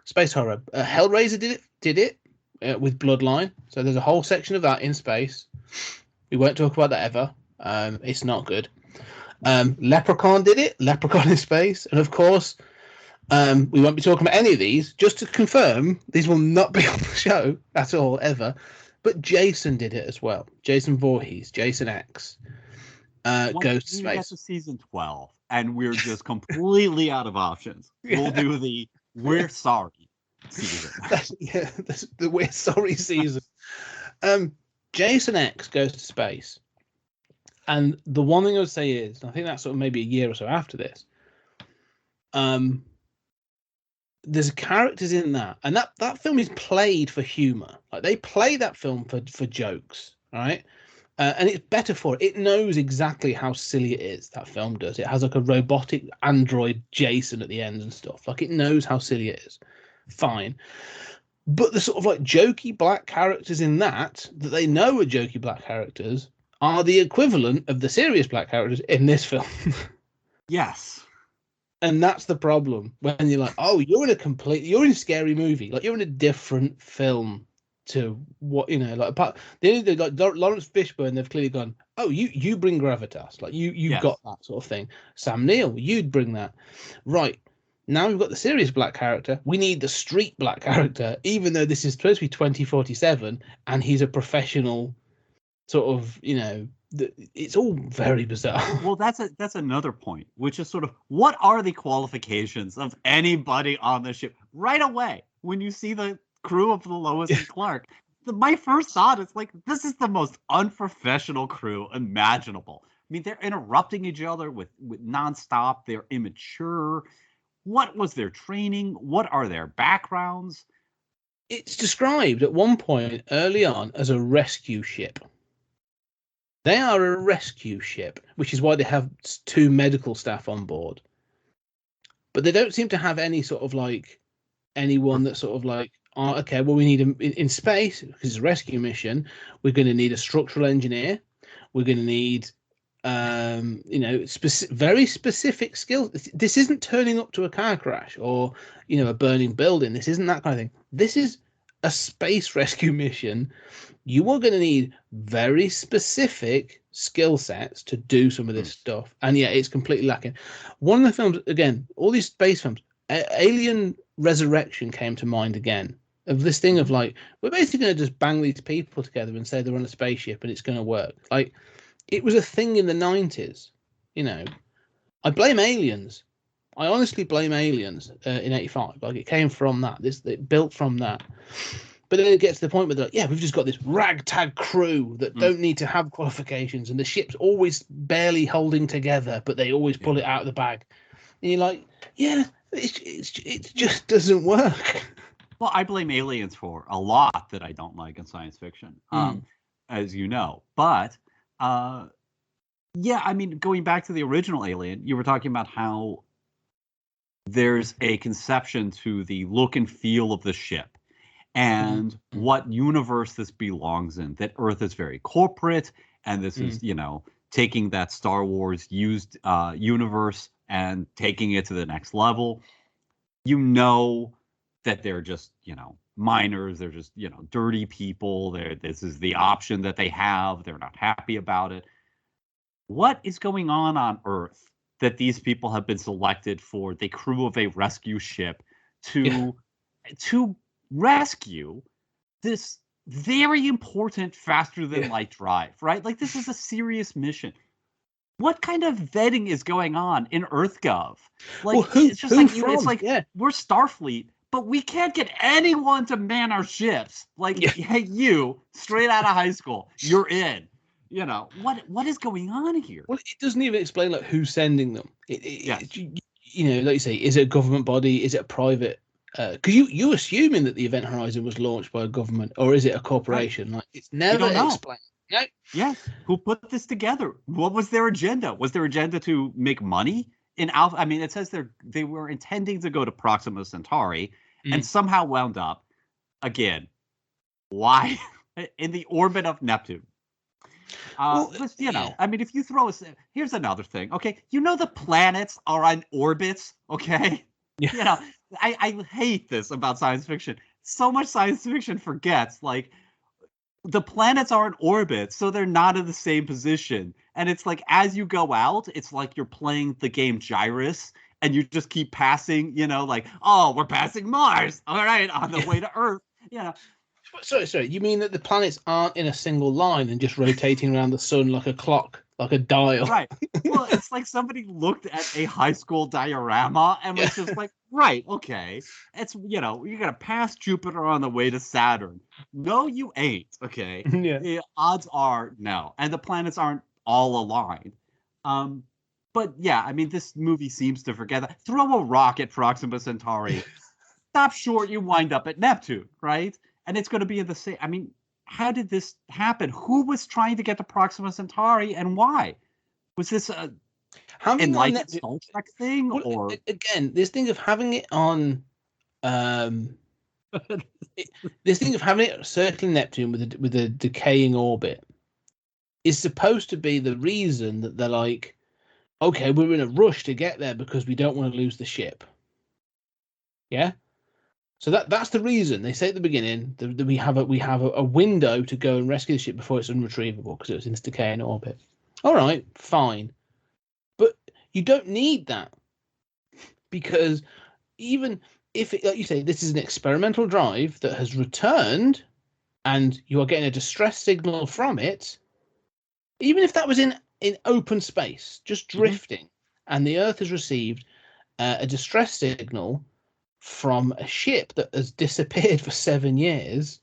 Space horror. Hellraiser did it with Bloodline. So there's a whole section of that in space. We won't talk about that ever. It's not good. Leprechaun did it. Leprechaun in space. And of course, we won't be talking about any of these. Just to confirm, these will not be on the show at all, ever. But Jason did it as well. Jason Voorhees, Jason X, goes to We get space. to season 12, and we're just completely out of options. We'll do the "We're sorry" season. That's the We're Sorry season. Jason X goes to space. And the one thing I would say is, and I think that's sort of maybe a year or so after this, there's characters in that, and that film is played for humor. Like they play that film for jokes, right? And it's better for it. It knows exactly how silly it is. That film does. It has like a robotic android Jason at the end and stuff. Like it knows how silly it is. Fine. But the sort of like jokey black characters in that they know are jokey black characters are the equivalent of the serious black characters in this film. Yes. And that's the problem when you're like, oh, you're in a scary movie. Like you're in a different film to what, like Lawrence Fishburne, they've clearly gone, oh, you bring gravitas. Like you've Yes. got that sort of thing. Sam Neill, you'd bring that. Right. Now we've got the serious black character. We need the street black character, even though this is supposed to be 2047 and he's a professional sort of, it's all very bizarre. Well, that's another point, which is sort of what are the qualifications of anybody on the ship right away when you see the crew of the Lois and Clark. My first thought is like, this is the most unprofessional crew imaginable. I mean, they're interrupting each other with nonstop. They're immature. What was their training? What are their backgrounds? It's described at one point early on as a rescue ship. They are a rescue ship, which is why they have 2 medical staff on board. But they don't seem to have any sort of like anyone that's sort of like, oh, okay, well, we need in space because it's a rescue mission. We're going to need a structural engineer. We're going to need, very specific skills. This isn't turning up to a car crash or, a burning building. This isn't that kind of thing. This is a space rescue mission. You are going to need very specific skill sets to do some of this stuff. And yeah, it's completely lacking. One of the films, again, all these space films, Alien Resurrection came to mind again, of this thing of like, we're basically going to just bang these people together and say they're on a spaceship and it's going to work. Like, it was a thing in the 90s. I blame Aliens. I honestly blame Aliens in 85. Like, it came from that. It built from that. But then it gets to the point where they're like, yeah, we've just got this ragtag crew that don't need to have qualifications, and the ship's always barely holding together, but they always pull it out of the bag. And you're like, yeah, it just doesn't work. Well, I blame Aliens for a lot that I don't like in science fiction, as you know. But yeah, I mean, going back to the original Alien, you were talking about how there's a conception to the look and feel of the ship and what universe this belongs in, that Earth is very corporate, and this is, taking that Star Wars used universe and taking it to the next level. That they're just, minors, they're just, dirty people. This is the option that they have. They're not happy about it. What is going on Earth that these people have been selected for the crew of a rescue ship to rescue this very important faster than light drive, right? Like, this is a serious mission. What kind of vetting is going on in EarthGov? Like, Well, it's just like, it's like, Yeah. we're Starfleet, but we can't get anyone to man our ships. Like, Yeah. hey, you, straight out of high school, you're in. You know, what is going on here? Well, it doesn't even explain like who's sending them. Yes. You know, like you say, is it a government body? Is it a private? Because you assuming that the Event Horizon was launched by a government, or is it a corporation? Like it's never don't know. explained. No. Yes. Who put this together? What was their agenda? Was their agenda to make money in Alpha? I mean, it says they were intending to go to Proxima Centauri and somehow wound up again. Why in the orbit of Neptune? You know, I mean, if you throw here's another thing. Okay, you know the planets are on orbits. Okay, Yeah. You know, I hate this about science fiction. So much science fiction forgets like. The planets are in orbit, so they're not in the same position. And it's like, as you go out, it's like you're playing the game Gyrus, and you just keep passing, you know, like, oh, we're passing Mars. All right, on the way to Earth. You know, Sorry. You mean that the planets aren't in a single line and just rotating around the sun like a clock, like a dial? right. Well, it's like somebody looked at a high school diorama and was just like, right, okay. It's, you know, you're going to pass Jupiter on the way to Saturn. No, you ain't, okay? Yeah. The odds are no. And the planets aren't all aligned. But yeah, I mean, this movie seems to forget that. Throw a rock at Proxima Centauri. Stop short, you wind up at Neptune, right? And it's going to be in the same. I mean, how did this happen? Who was trying to get to Proxima Centauri and why? Was this a enlightened Star Trek thing? Well, or again, this thing of having it on, this thing of having it circling Neptune with a decaying orbit is supposed to be the reason that they're like, okay, we're in a rush to get there because we don't want to lose the ship. Yeah. So that's the reason they say at the beginning that we have a window to go and rescue the ship before it's unretrievable because it was in this decaying orbit. All right, fine, but you don't need that because even if it, like you say, this is an experimental drive that has returned, and you are getting a distress signal from it, even if that was in open space, just drifting, and the Earth has received a distress signal from a ship that has disappeared for 7 years,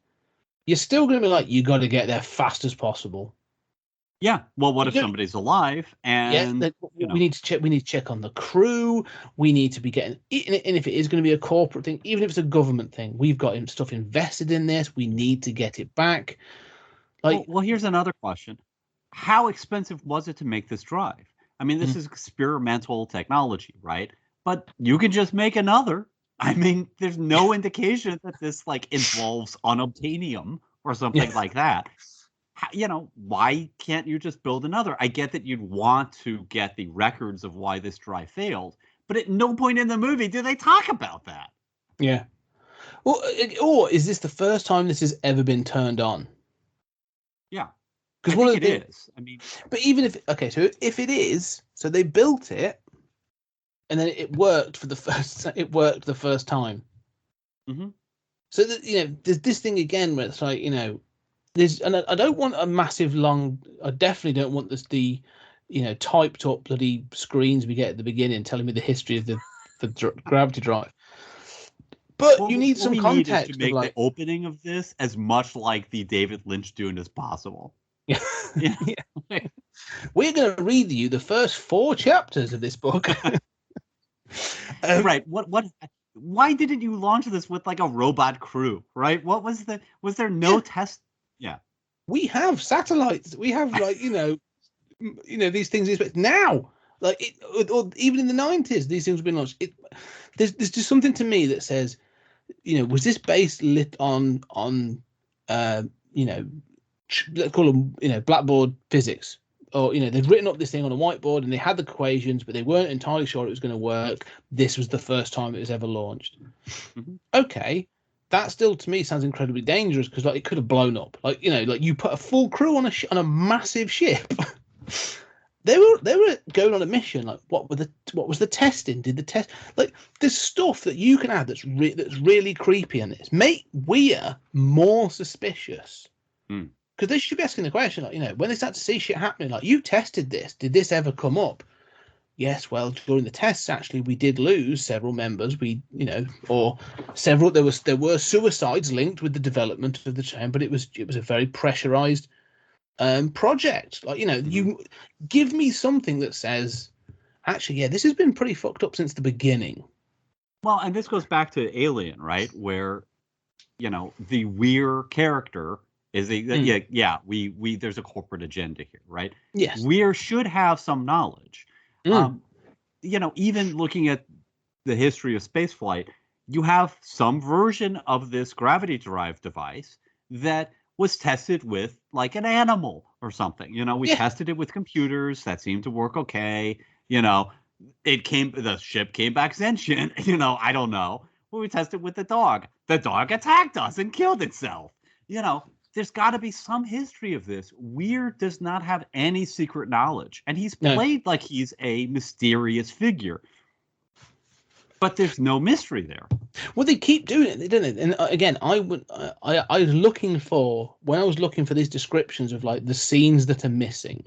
you're still going to be like, you got to get there fast as possible. yeah, well, what if somebody's alive and we need to check. We need to check on the crew. We need to be getting, and if it is going to be a corporate thing, even if it's a government thing, we've got stuff invested in this. We need to get it back. Like, well, here's another question: how expensive was it to make this drive? I mean, this is experimental technology, right? But you can just make another. I mean, there's no indication that this like involves unobtainium or something like that. You know, why can't you just build another? I get that you'd want to get the records of why this drive failed, but at no point in the movie do they talk about that. yeah. Well, or is this the first time this has ever been turned on? Yeah, Because I think it is. I mean, but even if so if it is, so they built it, and then it worked for the first. It worked the first time. Mm-hmm. So that, you know, there's this thing again where it's like, you know, there's, and I don't want a massive long. I definitely don't want the typed up bloody screens we get at the beginning telling me the history of the gravity drive. But you need some context. Need to make the opening of this as much like the David Lynch Dune as possible. Yeah. We're going to read you the first 4 chapters of this book. Right. What? Why didn't you launch this with like a robot crew? Right. What was was there no test? Yeah. We have satellites. We have like, these things now, like it, or even in the 90s, these things have been launched. There's just something to me that says, was this based lit on let's call them, blackboard physics, or they'd written up this thing on a whiteboard and they had the equations, but they weren't entirely sure it was going to work. This was the first time it was ever launched. Mm-hmm. Okay, that still to me sounds incredibly dangerous because like it could have blown up. Like you put a full crew on a massive ship. They were going on a mission. Like what was the testing? Did the test like there's stuff that you can add that's really creepy in this. Make Weir more suspicious. Because they should be asking the question, like, when they start to see shit happening, like, you tested this. Did this ever come up? yes, well, during the tests, actually, we did lose several members. Or several. There were suicides linked with the development of the chain, but it was a very pressurized project. Like, you give me something that says, actually, yeah, this has been pretty fucked up since the beginning. Well, and this goes back to Alien, right? Where, the Weir character is we there's a corporate agenda here, right? Yes. Weir should have some knowledge. Even looking at the history of spaceflight, you have some version of this gravity-derived device that was tested with like an animal or something. We tested it with computers that seemed to work okay. The ship came back sentient. I don't know. Well, we tested with the dog. The dog attacked us and killed itself. There's got to be some history of this. Weir does not have any secret knowledge, and he's played like he's a mysterious figure. But there's no mystery there. Well, they keep doing it, don't they? And again, I was looking for, when I was looking for these descriptions of like the scenes that are missing,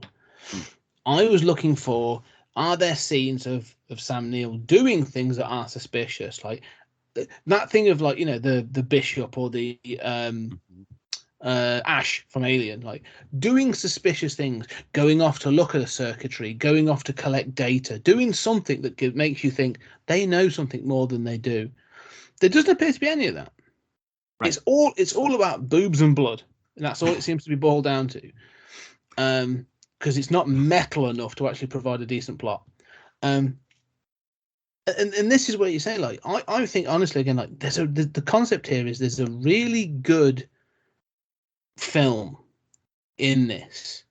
I was looking for, are there scenes of Sam Neill doing things that are suspicious, like that thing of like the bishop or the Ash from Alien, like doing suspicious things, going off to look at a circuitry, going off to collect data, doing something that makes you think they know something more than they do. There doesn't appear to be any of that. Right. It's all about boobs and blood, and that's all it seems to be boiled down to. Because it's not metal enough to actually provide a decent plot. And this is where you say, like, I think honestly, again, like the concept here is there's a really good film in this,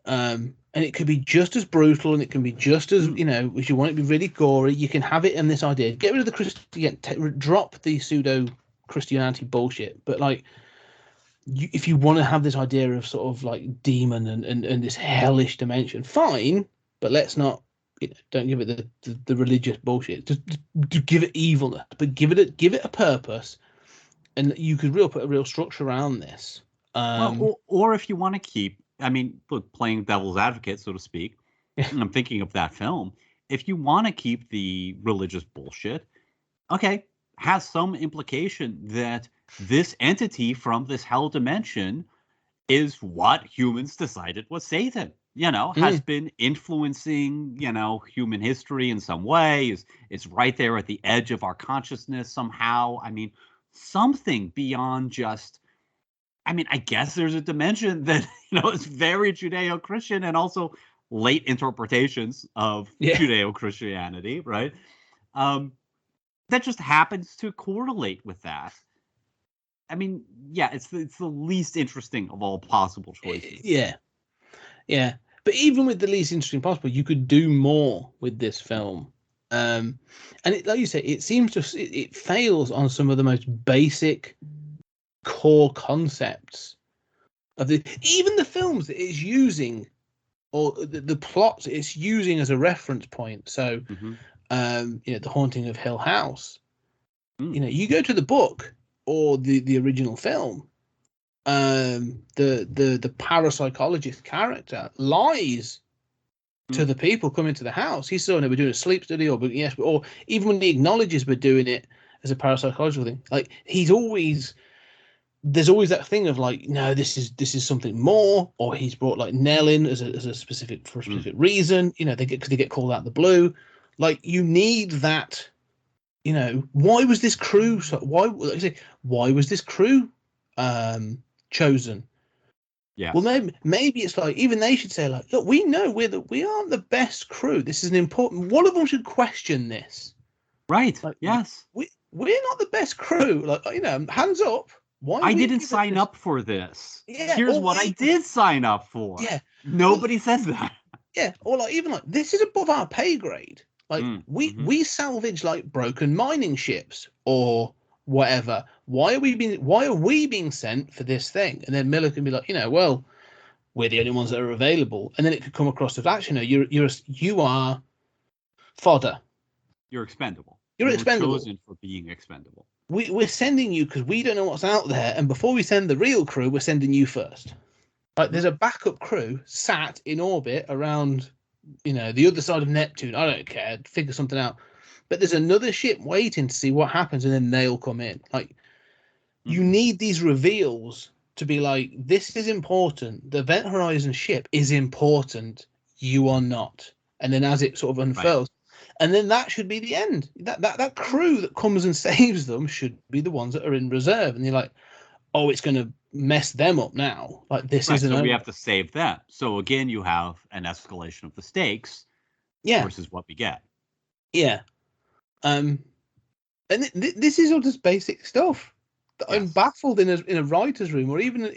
and it could be just as brutal, and it can be just as if you want it to be really gory. You can have it in this idea, get rid of the drop the pseudo Christianity bullshit, but like if you want to have this idea of sort of like demon and this hellish dimension, fine, but let's not don't give it the religious bullshit. Just give it evilness, but give it a purpose, and you could put a real structure around this. Or if you want to keep, look, playing devil's advocate, so to speak, and I'm thinking of that film. If you want to keep the religious bullshit, okay, has some implication that this entity from this hell dimension is what humans decided was Satan. Has been influencing, human history in some way. Is right there at the edge of our consciousness somehow. Something beyond just. I guess there's a dimension that, is very Judeo-Christian and also late interpretations of Judeo-Christianity, right? That just happens to correlate with that. It's the least interesting of all possible choices. Yeah. But even with the least interesting possible, you could do more with this film. And like you say, it seems it fails on some of the most basic core concepts of even the films that it's using, or the plots it's using as a reference point. So, The Haunting of Hill House. You go to the book or the original film. The parapsychologist character lies to the people coming to the house. He's saying we're doing a sleep study, or even when he acknowledges we're doing it as a parapsychological thing, like there's always that thing of like, no, this is something more, or he's brought like Nell in as a specific reason. They get called out the blue. Like, you need that. Why was this crew? Why was this crew chosen? Yeah. Well, maybe it's like even they should say like, look, we know we aren't the best crew. This is an important. One of them should question this. Right. Like, yes. We're not the best crew. Like, hands up. Why I didn't sign up for this. Yeah, here's what I did sign up for. Yeah. Nobody says that. Yeah. Or like even like this is above our pay grade. Like we salvage like broken mining ships or whatever. Why are we being sent for this thing? And then Miller can be like, well, we're the only ones that are available. And then it could come across as actually, no, you are fodder. You're expendable. You're expendable. Chosen for being expendable. We're sending you because we don't know what's out there, and before we send the real crew, we're sending you first. Like, there's a backup crew sat in orbit around the other side of Neptune. I don't care. Figure something out. But there's another ship waiting to see what happens, and then they'll come in. Like, you need these reveals to be like, this is important. The Event Horizon ship is important. You are not. And then as it sort of unfurls, and then that should be the end. That crew that comes and saves them should be the ones that are in reserve. And you're like, oh, it's going to mess them up now. Like, this isn't. So we have to save them. So again, you have an escalation of the stakes. Yeah. Versus what we get. Yeah. And this is all just basic stuff. I'm baffled in a writer's room, or even I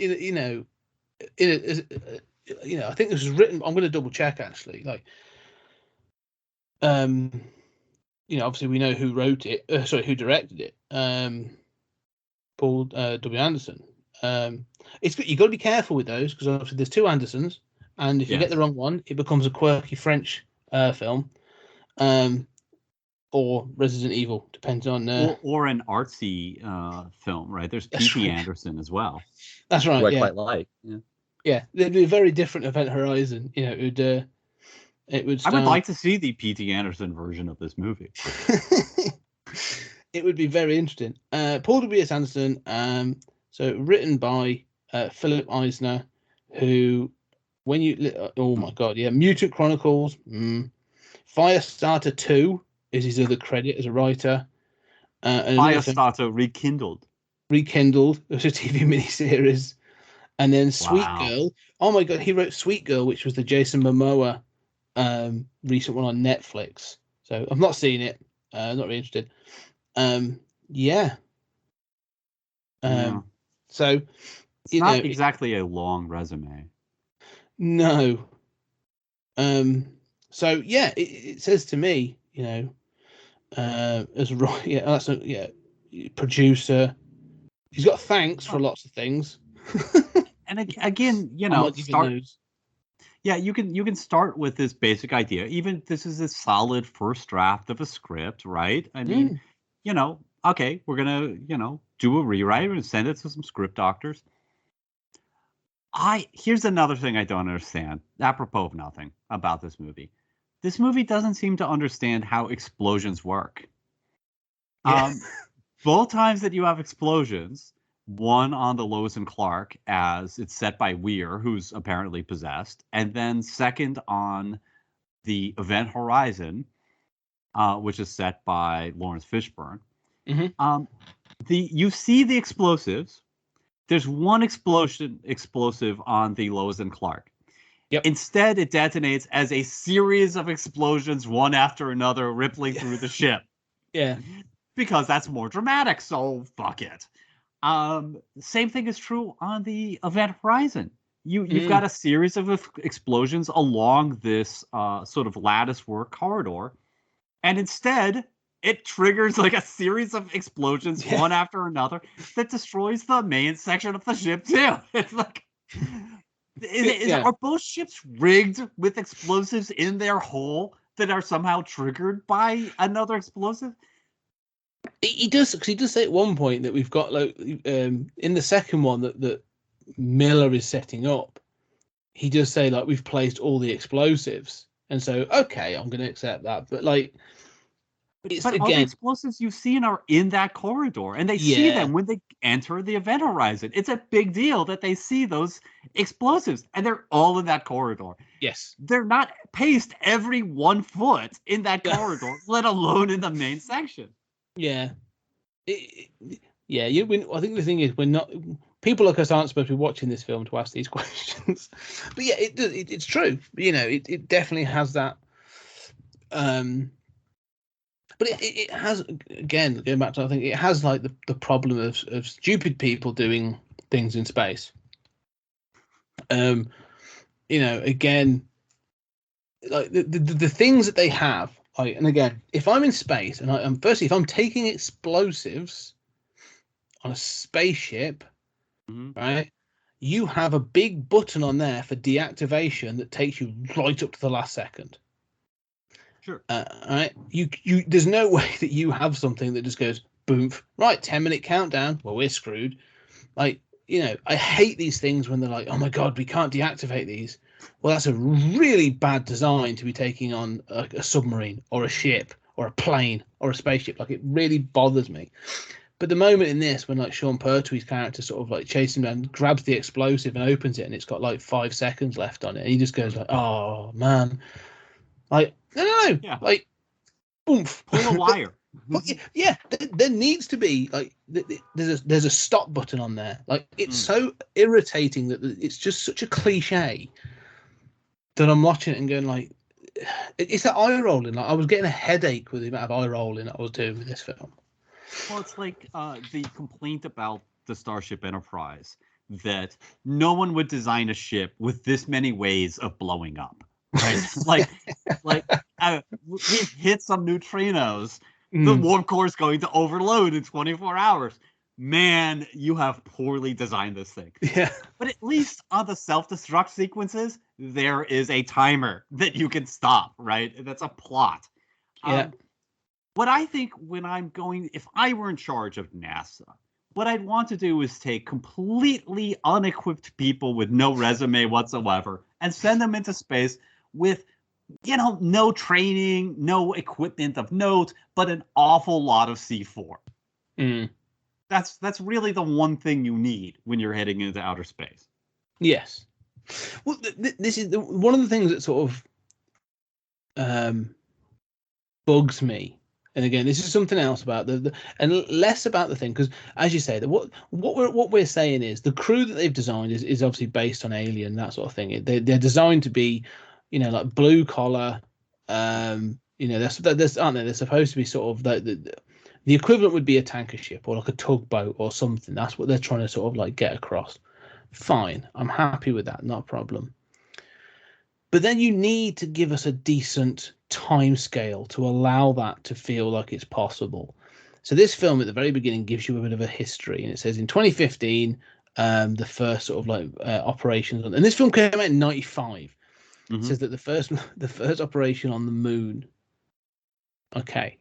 think this was written. I'm going to double check actually. Like, obviously we know who wrote it. Who directed it? Paul W. Anderson. It's you got to be careful with those, because obviously there's two Andersons, and if you get the wrong one, it becomes a quirky French film. Or Resident Evil, depends on or an artsy film, right? There's P.T. Anderson as well. That's right. I quite like. Yeah, it'd be a very different Event Horizon. It would. I would like to see the P.T. Anderson version of this movie. It would be very interesting. Paul W. S. Anderson. So written by Philip Eisner, who, when you oh my god, Mutant Chronicles, Firestarter 2. Is his other credit as a writer. Firestarter Rekindled. It was a TV miniseries. And then Sweet Girl. Oh my god, he wrote Sweet Girl, which was the Jason Momoa recent one on Netflix. So I've not seen it. Not really interested. So it's not exactly a long resume. No. So yeah, it says to me, as producer. He's got thanks for lots of things. And again, you can start with this basic idea. Even this is a solid first draft of a script, right? I mean, okay, we're gonna, do a rewrite and send it to some script doctors. Here's another thing I don't understand, apropos of nothing, about this movie. This movie doesn't seem to understand how explosions work. Both times that you have explosions, one on the Lois and Clark, as it's set by Weir, who's apparently possessed, and then second on the Event Horizon, which is set by Lawrence Fishburne. Mm-hmm. You see the explosives. There's one explosive on the Lois and Clark. Yep. Instead, it detonates as a series of explosions, one after another, rippling through the ship. Yeah. Because that's more dramatic, so fuck it. Same thing is true on the Event Horizon. You've got a series of explosions along this sort of lattice work corridor, and instead it triggers like a series of explosions, one after another, that destroys the main section of the ship too. It's like... Are both ships rigged with explosives in their hull that are somehow triggered by another explosive? He does, because he does say at one point that we've got in the second one that Miller is setting up. He does say we've placed all the explosives, and so okay, I'm going to accept that. But all the explosives you've seen are in that corridor, and they see them when they enter the Event Horizon. It's a big deal that they see those explosives, and they're all in that corridor. Yes. They're not paced every 1 foot in that corridor, let alone in the main section. Yeah. I think the thing is, we're not... People like us aren't supposed to be watching this film to ask these questions. But yeah, it's true. It definitely has that... But it has, again, going back to, I think it has the problem of stupid people doing things in space. Again, the things that they have, and again, if I'm in space and firstly, if I'm taking explosives on a spaceship, right, you have a big button on there for deactivation that takes you right up to the last second. Sure. Right. You. There's no way that you have something that just goes boom. Right. 10-minute countdown. Well, we're screwed. I hate these things when they're like, oh my god, we can't deactivate these. well, that's a really bad design to be taking on a submarine or a ship or a plane or a spaceship. Like, it really bothers me. But the moment in this, when like Sean Pertwee's character sort of like chases him down, grabs the explosive and opens it, and it's got like 5 seconds left on it, and he just goes like, "Oh man!" Like, no, Yeah. like, oomph. Pull a wire. But yeah, there needs to be like there's a stop button on there. Like, it's so irritating that it's just such a cliche that I'm watching it and going like, it's that eye rolling. Like, I was getting a headache with the amount of eye rolling I was doing with this film. Well, it's like the complaint about the Starship Enterprise that no one would design a ship with this many ways of blowing up. Right? We've hit some neutrinos. The warp core is going to overload in 24 hours. Man, you have poorly designed this thing. Yeah. But at least on the self-destruct sequences, there is a timer that you can stop, right? That's a plot. Yeah. What I think if I were in charge of NASA, what I'd want to do is take completely unequipped people with no resume whatsoever and send them into space with, no training, no equipment of note, but an awful lot of C4. That's really the one thing you need when you're heading into outer space. Yes. Well, this is one of the things that sort of bugs me. And again, this is something else about and less about the thing, because as you say, that what we're saying is the crew that they've designed is obviously based on Alien, that sort of thing. They're designed to be, like blue collar. Aren't they? They're supposed to be sort of the equivalent would be a tanker ship or like a tugboat or something. That's what they're trying to sort of like get across. Fine, I'm happy with that, not a problem. But then you need to give us a decent time scale to allow that to feel like it's possible. So this film at the very beginning gives you a bit of a history, and it says in 2015, the first sort of like operations and this film came out in 95. It says that the first operation on the moon. Okay.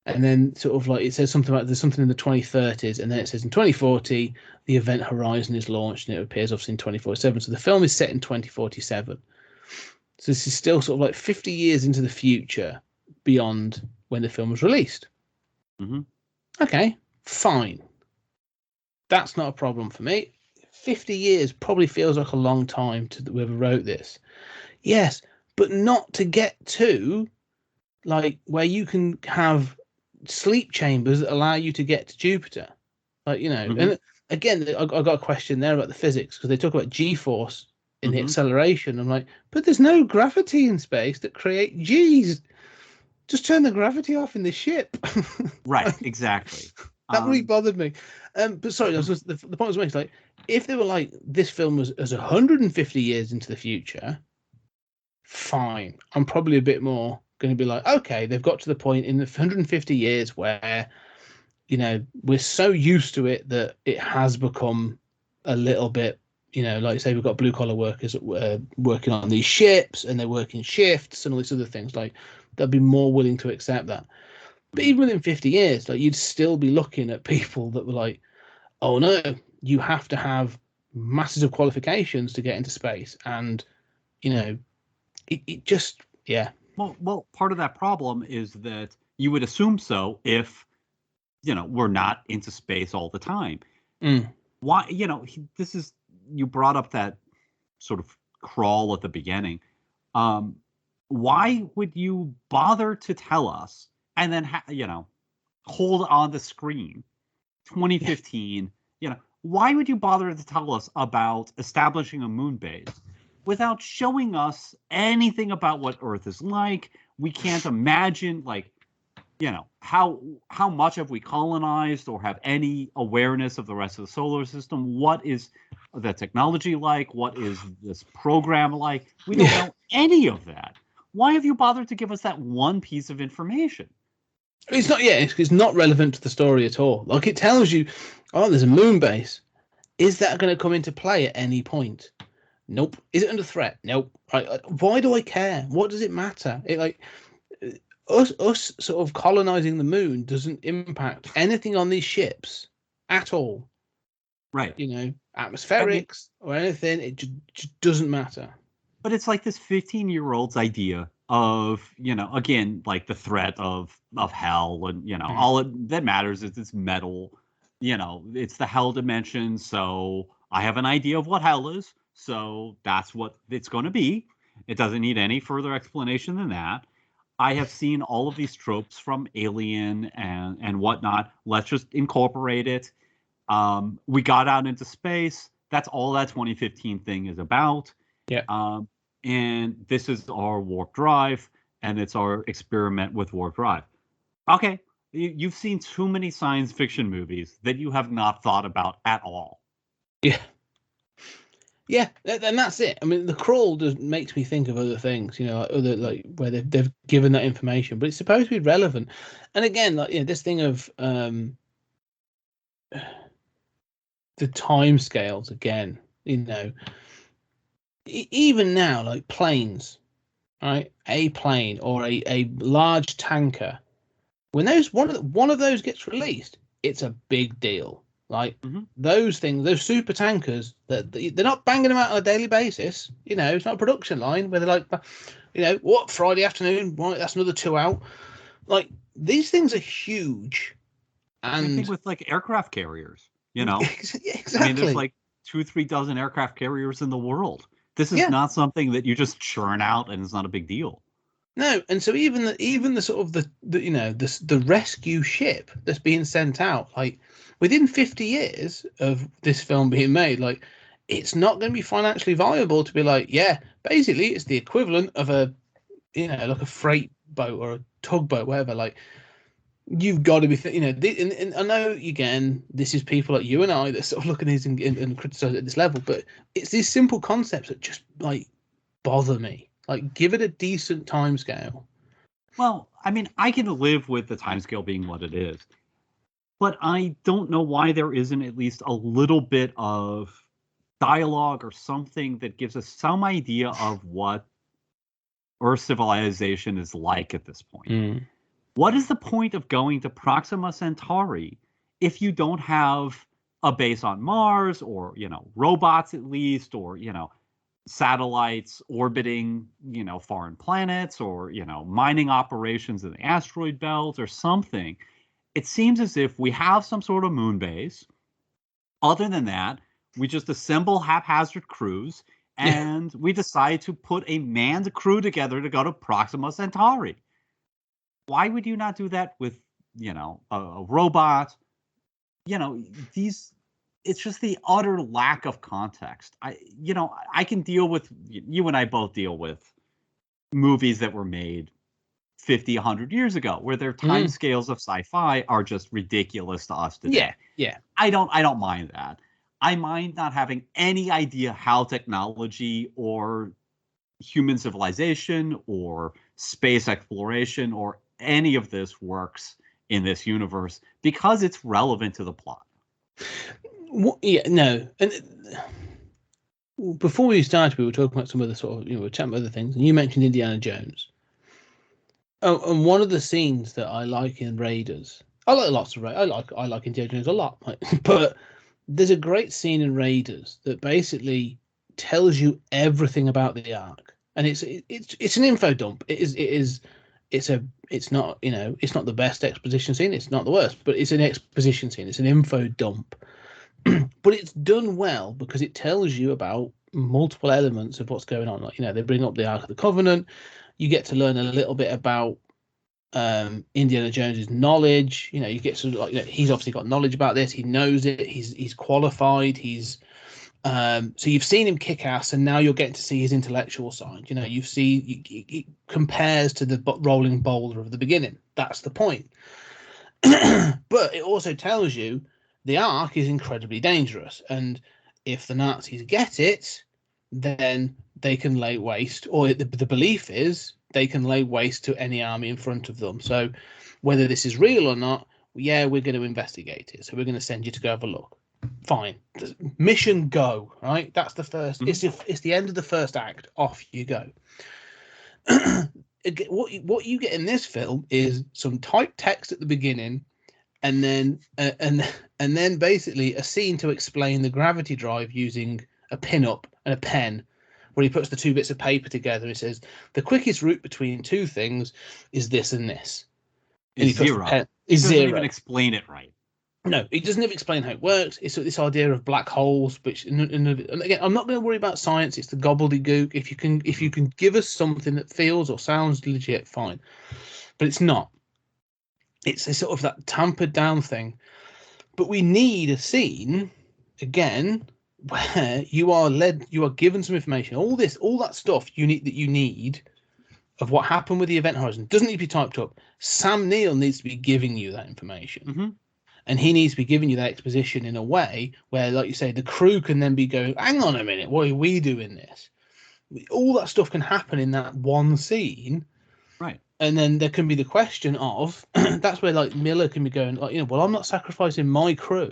And then sort of like it says something about there's something in the 2030s, and then it says in 2040 the Event Horizon is launched, and it appears obviously in 2047. So the film is set in 2047. So this is still sort of like 50 years into the future beyond when the film was released. Okay, fine. That's not a problem for me. 50 years probably feels like a long time to whoever wrote this. Yes, but not to get to like where you can have sleep chambers that allow you to get to Jupiter. Like, and again, I got a question there about the physics, because they talk about G-force in the acceleration. I'm like, but there's no gravity in space that create G's. Just turn the gravity off in the ship. Right, exactly. That really bothered me. But sorry, the point was making, like, if they were like, this film was 150 years into the future, fine. I'm probably a bit more going to be like, okay, they've got to the point in the 150 years where, we're so used to it that it has become a little bit, like say we've got blue collar workers working on these ships and they're working shifts and all these other things. Like, they'll be more willing to accept that. But even within 50 years, like, you'd still be looking at people that were like, oh no, you have to have masses of qualifications to get into space. And, it just, yeah. Well, part of that problem is that you would assume so if, we're not into space all the time. Why, you brought up that sort of crawl at the beginning. Why would you bother to tell us and then, hold on the screen 2015, why would you bother to tell us about establishing a moon base without showing us anything about what Earth is like? We can't imagine, like, how much have we colonized or have any awareness of the rest of the solar system? What is the technology like? What is this program like? We don't know any of that. Why have you bothered to give us that one piece of information? It's not, it's not relevant to the story at all. Like, it tells you, oh, there's a moon base. Is that going to come into play at any point? Nope. Is it under threat? Nope. Why do I care? What does it matter? It, like, us sort of colonizing the moon doesn't impact anything on these ships at all. Right. Atmospherics or anything. It just doesn't matter. But it's like this 15-year-old's idea of, again, like the threat of hell, and all that matters is it's metal. It's the hell dimension, so I have an idea of what hell is, so that's what it's going to be. It doesn't need any further explanation than that. I have seen all of these tropes from Alien and whatnot. Let's just incorporate it. We got out into space. That's all that 2015 thing is about. Yeah. And this is our warp drive, and it's our experiment with warp drive. Okay, you've seen too many science fiction movies that you have not thought about at all. Yeah. Yeah, and that's it. I mean, The Crawl makes me think of other things, like where they've given that information, but it's supposed to be relevant. And again, like this thing of the time scales again, even now, like planes, right? A plane or a large tanker, when one of those gets released, it's a big deal. Like those things, those super tankers, that they're not banging them out on a daily basis. It's not a production line where they're like, what, Friday afternoon? Right, that's another 2 out. Like these things are huge. And same thing with like aircraft carriers. Exactly. I mean, there's like 2-3 dozen aircraft carriers in the world. This is not something that you just churn out and it's not a big deal. No, and so even the sort of the rescue ship that's being sent out, like within 50 years of this film being made, like it's not going to be financially viable to be like, yeah, basically it's the equivalent of a like a freight boat or a tugboat, whatever. Like you've got to be, and I know again, this is people like you and I that sort of look at these and criticize at this level, but it's these simple concepts that just like bother me. Like, give it a decent timescale. Well, I mean, I can live with the timescale being what it is, but I don't know why there isn't at least a little bit of dialogue or something that gives us some idea of what Earth civilization is like at this point. What is the point of going to Proxima Centauri if you don't have a base on Mars or, robots at least, or, satellites orbiting, foreign planets, or, mining operations in the asteroid belt or something? It seems as if we have some sort of moon base. Other than that, we just assemble haphazard crews and we decide to put a manned crew together to go to Proxima Centauri. Why would you not do that with, a robot? It's just the utter lack of context. I can deal with, you and I both deal with movies that were made 50, 100 years ago, where their time scales of sci-fi are just ridiculous to us today. Yeah. I don't mind that. I mind not having any idea how technology or human civilization or space exploration or any of this works in this universe because it's relevant to the plot. No. And before we started, we were talking about some of the sort of, we were chatting about other things, and you mentioned Indiana Jones. Oh, and one of the scenes that I like in Raiders, I like lots of Raiders. I like Indiana Jones a lot, but there's a great scene in Raiders that basically tells you everything about the Ark, and it's an info dump. It's not it's not the best exposition scene. It's not the worst, but it's an exposition scene. It's an info dump, but it's done well because it tells you about multiple elements of what's going on. Like they bring up the Ark of the Covenant. You get to learn a little bit about Indiana Jones's knowledge. You get to he's obviously got knowledge about this. He knows it. He's qualified. He's so you've seen him kick ass, and now you're getting to see his intellectual side. It compares to the rolling boulder of the beginning. That's the point. But it also tells you the Ark is incredibly dangerous, and if the Nazis get it, then they can lay waste, or the belief is they can lay waste to any army in front of them. So whether this is real or not, we're going to investigate it. So we're going to send you to go have a look. Fine. Mission go, right? That's the first. Mm-hmm. It's the end of the first act. Off you go. What you get in this film is some typed text at the beginning, and then basically a scene to explain the gravity drive using a pin-up and a pen, where he puts the two bits of paper together. He says the quickest route between two things is this and this. And Is he puts the zero. pen- He is doesn't zero. even explain it right. No, he doesn't even explain how it works. It's this idea of black holes, which, and again, I'm not going to worry about science. It's the gobbledygook. If you can give us something that feels or sounds legit, fine. But it's not. It's a sort of that tampered down thing. But we need a scene again where you are given some information. All that stuff you need of what happened with the Event Horizon doesn't need to be typed up. Sam Neill needs to be giving you that information. Mm-hmm. And he needs to be giving you that exposition in a way where, like you say, the crew can then be going, hang on a minute, why are we doing this? All that stuff can happen in that one scene. Right. And then there can be the question of, that's where like Miller can be going, like, well, I'm not sacrificing my crew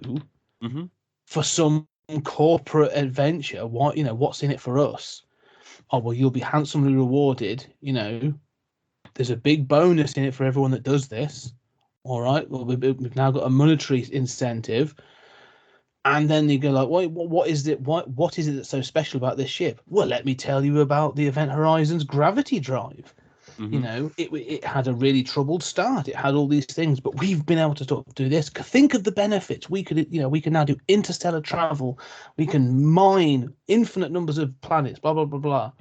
Mm-hmm. for some corporate adventure. What's in it for us? Oh, well, you'll be handsomely rewarded. There's a big bonus in it for everyone that does this. All right, well, we've now got a monetary incentive, and then you go like, what is it? What is it that's so special about this ship? Well, let me tell you about the Event Horizon's gravity drive. Mm-hmm. It had a really troubled start. It had all these things, but we've been able to do this. Think of the benefits. We can now do interstellar travel. We can mine infinite numbers of planets. Blah blah blah blah.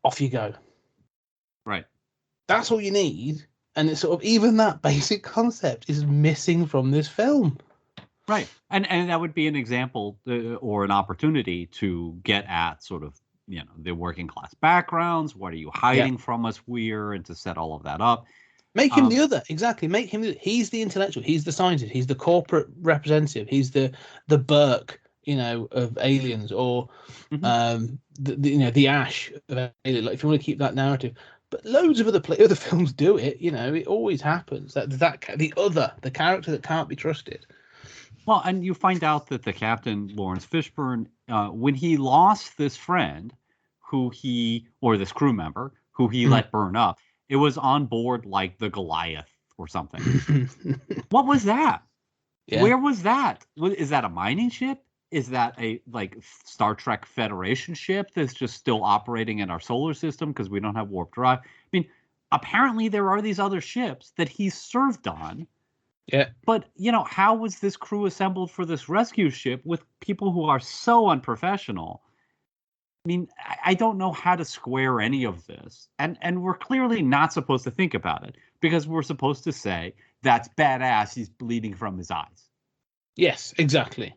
Off you go. Right. That's all you need. And it's sort of even that basic concept is missing from this film. Right. And that would be an example or an opportunity to get at sort of, the working class backgrounds. What are you hiding from us, Weir? And to set all of that up. Make him the other. Exactly. Make him he's the intellectual. He's the scientist. He's the corporate representative. He's the Burke, of Aliens, or the Ash of Alien. Like, if you want to keep that narrative. But loads of other films do it. It always happens. The character that can't be trusted. Well, and you find out that the captain, Lawrence Fishburne, when he lost this friend, or this crew member, who he let burn up, it was on board like the Goliath or something. What was that? Yeah. Where was that? Is that a mining ship? Is that a Star Trek Federation ship that's just still operating in our solar system because we don't have warp drive? I mean, apparently there are these other ships that he's served on. Yeah. But, how was this crew assembled for this rescue ship with people who are so unprofessional? I mean, I don't know how to square any of this. And we're clearly not supposed to think about it because we're supposed to say, that's badass, he's bleeding from his eyes. Yes, exactly.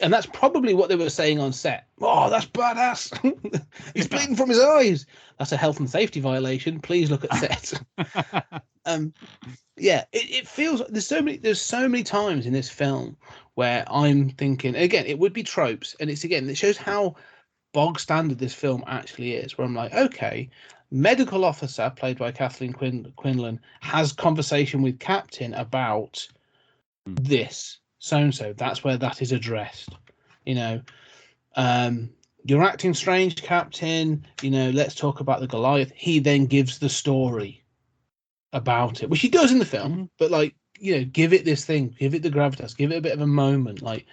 And that's probably what they were saying on set. Oh, that's badass. He's bleeding from his eyes. That's a health and safety violation. Please look at set. It feels there's so many times in this film where I'm thinking, again, it would be tropes. And it shows how bog standard this film actually is, where I'm like, okay, medical officer played by Kathleen Quinlan has conversation with captain about this. So that's where that is addressed. You're acting strange, Captain. Let's talk about the Goliath. He then gives the story about it, which he does in the film, but give it this thing, give it the gravitas, give it a bit of a moment. Like,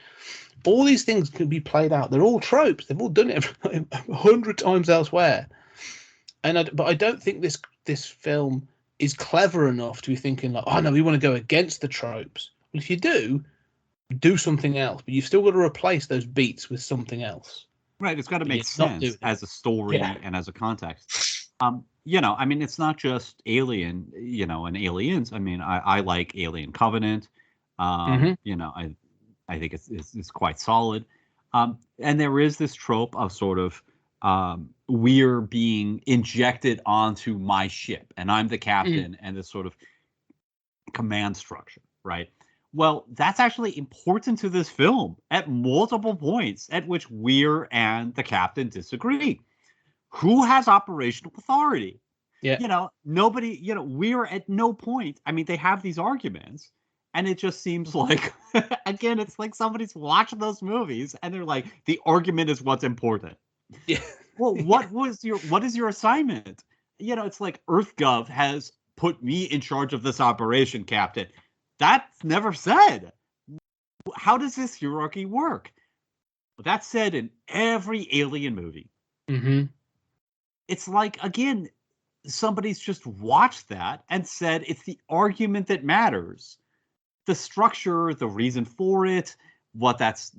all these things can be played out. They're all tropes. They've all done it 100 times elsewhere. But I don't think this film is clever enough to be thinking like, oh no, we want to go against the tropes. Well, if you do something else, but you've still got to replace those beats with something else. Right, it's got to make sense as a story and as a context. I mean, it's not just Alien, and Aliens. I mean, I like Alien Covenant. I think it's quite solid. And there is this trope of sort of we're being injected onto my ship, and I'm the captain, and this sort of command structure, right? Well, that's actually important to this film at multiple points at which Weir and the captain disagree. Who has operational authority? Yeah. Nobody, Weir at no point. I mean, they have these arguments, and it just seems like, again, it's like somebody's watching those movies and they're like, the argument is what's important. Yeah. Well, what is your assignment? It's like EarthGov has put me in charge of this operation, Captain. That's never said. How does this hierarchy work? That's said in every Alien movie. Mm-hmm. It's like, again, somebody's just watched that and said it's the argument that matters. The structure, the reason for it, what that's,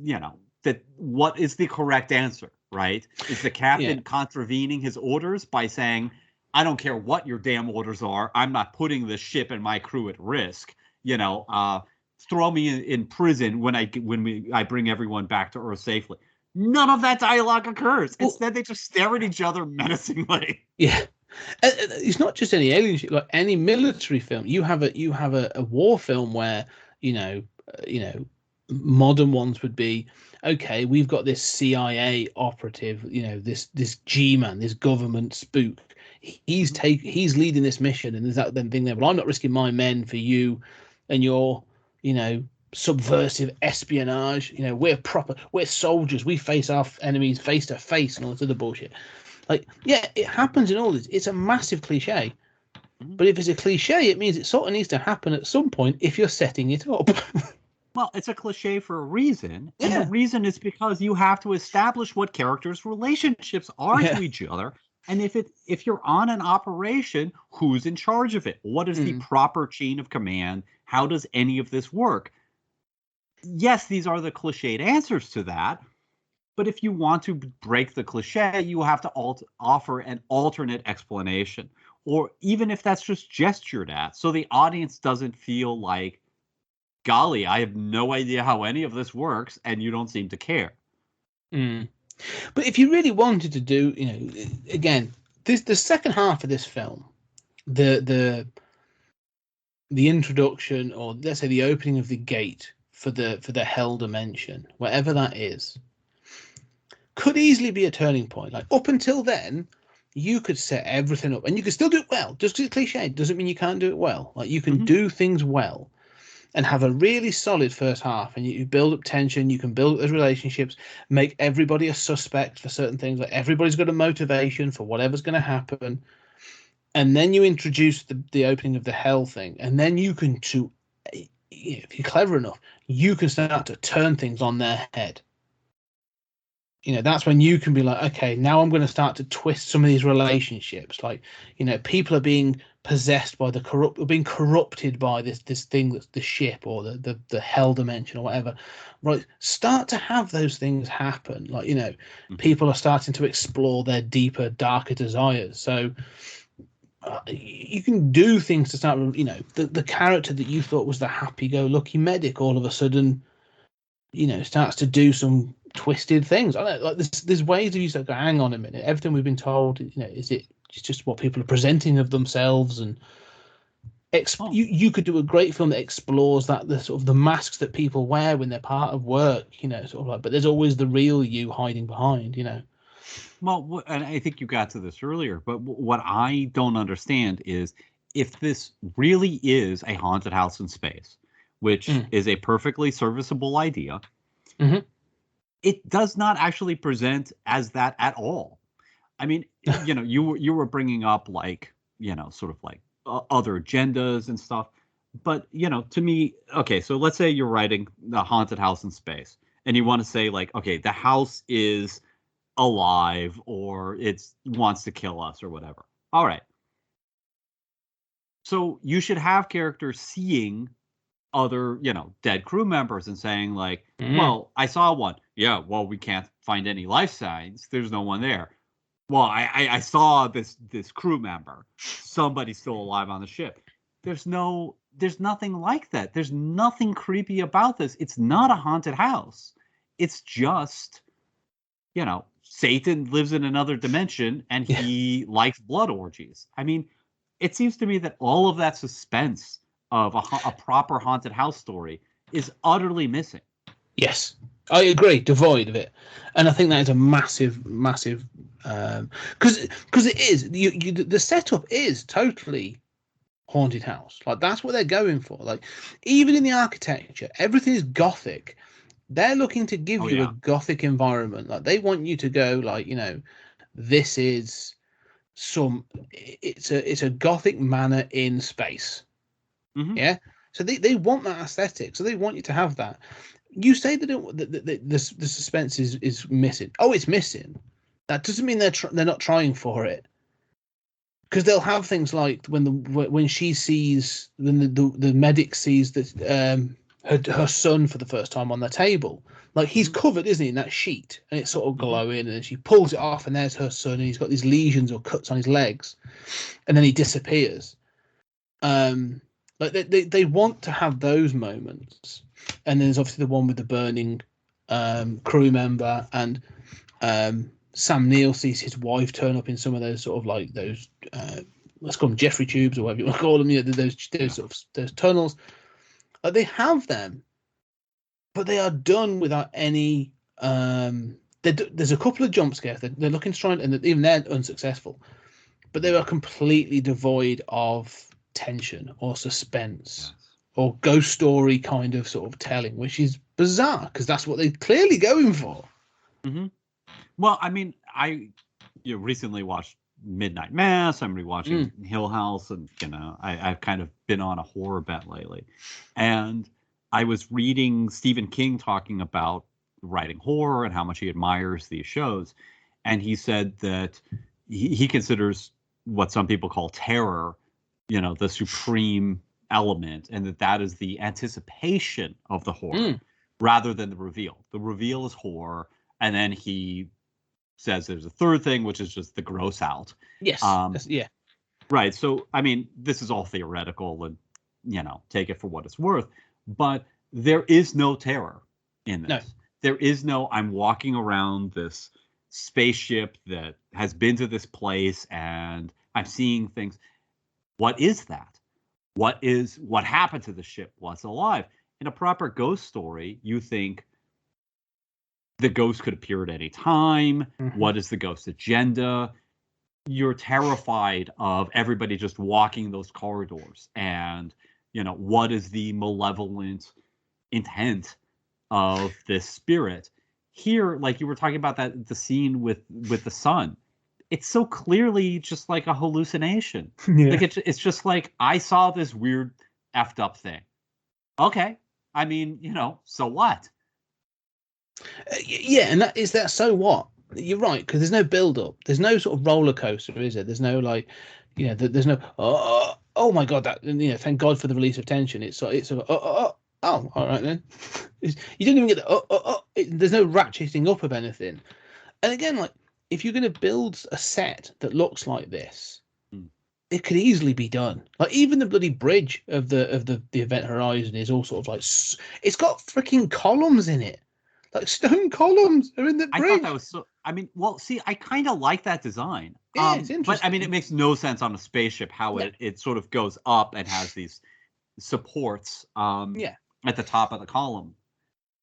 that what is the correct answer, right? Is the captain contravening his orders by saying, I don't care what your damn orders are, I'm not putting the ship and my crew at risk. Throw me in prison when I bring everyone back to Earth safely. None of that dialogue occurs. Instead, they just stare at each other menacingly. Yeah. It's not just any alien ship, like any military film. You have a war film where modern ones would be, okay, we've got this CIA operative, this G-man, this government spook. He's leading this mission, and there's that then thing there. Well, I'm not risking my men for you and your subversive espionage. We're soldiers. We face our enemies face to face and all this other bullshit. Like, yeah, it happens in all this. It's a massive cliche. But if it's a cliche, it means it sort of needs to happen at some point if you're setting it up. Well, it's a cliche for a reason. And Yeah. the reason is because you have to establish what characters' relationships are to each other. And if you're on an operation, who's in charge of it? What is the proper chain of command? How does any of this work? Yes, these are the cliched answers to that. But if you want to break the cliche, you have to offer an alternate explanation. Or even if that's just gestured at, so the audience doesn't feel like, golly, I have no idea how any of this works, and you don't seem to care. But if you really wanted to do, again, the second half of this film, the introduction, or let's say the opening of the gate for the hell dimension, whatever that is, could easily be a turning point. Like, up until then, you could set everything up, and you could still do it well. Just because it's cliche doesn't mean you can't do it well. Like, you can do things well and have a really solid first half, and you build up tension, you can build up those relationships, make everybody a suspect for certain things, like everybody's got a motivation for whatever's going to happen, and then you introduce the opening of the hell thing, and then you can, if you're clever enough, you can start to turn things on their head. That's when you can be like, okay, now I'm going to start to twist some of these relationships. Like, people are being possessed by being corrupted by this thing that's the ship or the hell dimension or whatever. Right? Start to have those things happen. Like, people are starting to explore their deeper, darker desires. So you can do things to start. The character that you thought was the happy-go-lucky medic all of a sudden, starts to do some twisted things. I don't know, like there's ways of you to go, hang on a minute, everything we've been told, is it just what people are presenting of themselves? And you could do a great film that explores that, the sort of the masks that people wear when they're part of work, sort of like, but there's always the real you hiding behind. Well, and I think you got to this earlier, but what I don't understand is if this really is a haunted house in space, which is a perfectly serviceable idea, it does not actually present as that at all. I mean, you were bringing up like, sort of like other agendas and stuff. But, to me, okay, so let's say you're writing the haunted house in space and you want to say like, okay, the house is alive or it wants to kill us or whatever. All right. So you should have characters seeing other, dead crew members and saying like, well, I saw one. Yeah, well, we can't find any life signs. There's no one there. Well, I saw this crew member. Somebody's still alive on the ship. There's nothing like that. There's nothing creepy about this. It's not a haunted house. It's just, Satan lives in another dimension and he likes blood orgies. I mean, it seems to me that all of that suspense of a proper haunted house story is utterly missing. Yes, I agree, devoid of it. And I think that is a massive because it is the setup is totally haunted house. Like, that's what they're going for. Like, even in the architecture, everything is gothic. They're looking to give you a gothic environment. Like, they want you to go like, this is it's a gothic manor in space. Yeah, so they want that aesthetic, so they want you to have that. You say that the suspense is missing. Oh, it's missing, That doesn't mean they're not trying for it. Because they'll have things like when she sees the medic sees that her son for the first time on the table, like he's covered, isn't he, in that sheet, and it's sort of glowing, and she pulls it off, and there's her son, and he's got these lesions or cuts on his legs, and then he disappears. Like they want to have those moments, and there's obviously the one with the burning crew member, and Sam Neill sees his wife turn up in some of those sort of like those let's call them Jeffrey tubes or whatever you want to call them, you know, those sort of those tunnels. They have them, but they are done without any. There's a couple of jump scares. They're looking to try and even they're unsuccessful, but they are completely devoid of tension or suspense or ghost story kind of sort of telling, which is bizarre because that's what they're clearly going for. Mm-hmm. Well, I mean, I recently watched Midnight Mass. I'm rewatching Hill House, and I've kind of been on a horror bent lately. And I was reading Stephen King talking about writing horror and how much he admires these shows, and he said that he considers what some people call terror, the supreme element, and that is the anticipation of the horror rather than the reveal. The reveal is horror, and then he says there's a third thing, which is just the gross out. Yes. Yeah. Right. So, I mean, this is all theoretical and, take it for what it's worth. But there is no terror in this. No. There is no, I'm walking around this spaceship that has been to this place and I'm seeing things. What is that? What happened to the ship? What's alive? In a proper ghost story, you think, the ghost could appear at any time. Mm-hmm. What is the ghost agenda? You're terrified of everybody just walking those corridors. And, what is the malevolent intent of this spirit? Here, like you were talking about the scene with the son, it's so clearly just like a hallucination. Yeah. Like it's just like, I saw this weird effed up thing. Okay. I mean, so what? Yeah, and that so what? You're right, because there's no build up. There's no sort of roller coaster, is there? There's no like, there's no oh my god, that thank God for the release of tension. It's all right then. You didn't even get the there's no ratcheting up of anything. And again, like if you're going to build a set that looks like this, it could easily be done. Like even the bloody bridge of the Event Horizon is all sort of like it's got freaking columns in it. Like stone columns are in the bridge. I thought that was so. I mean, well, see, I kind of like that design. Yeah, it's interesting. But I mean, it makes no sense on a spaceship how it sort of goes up and has these supports. At the top of the column.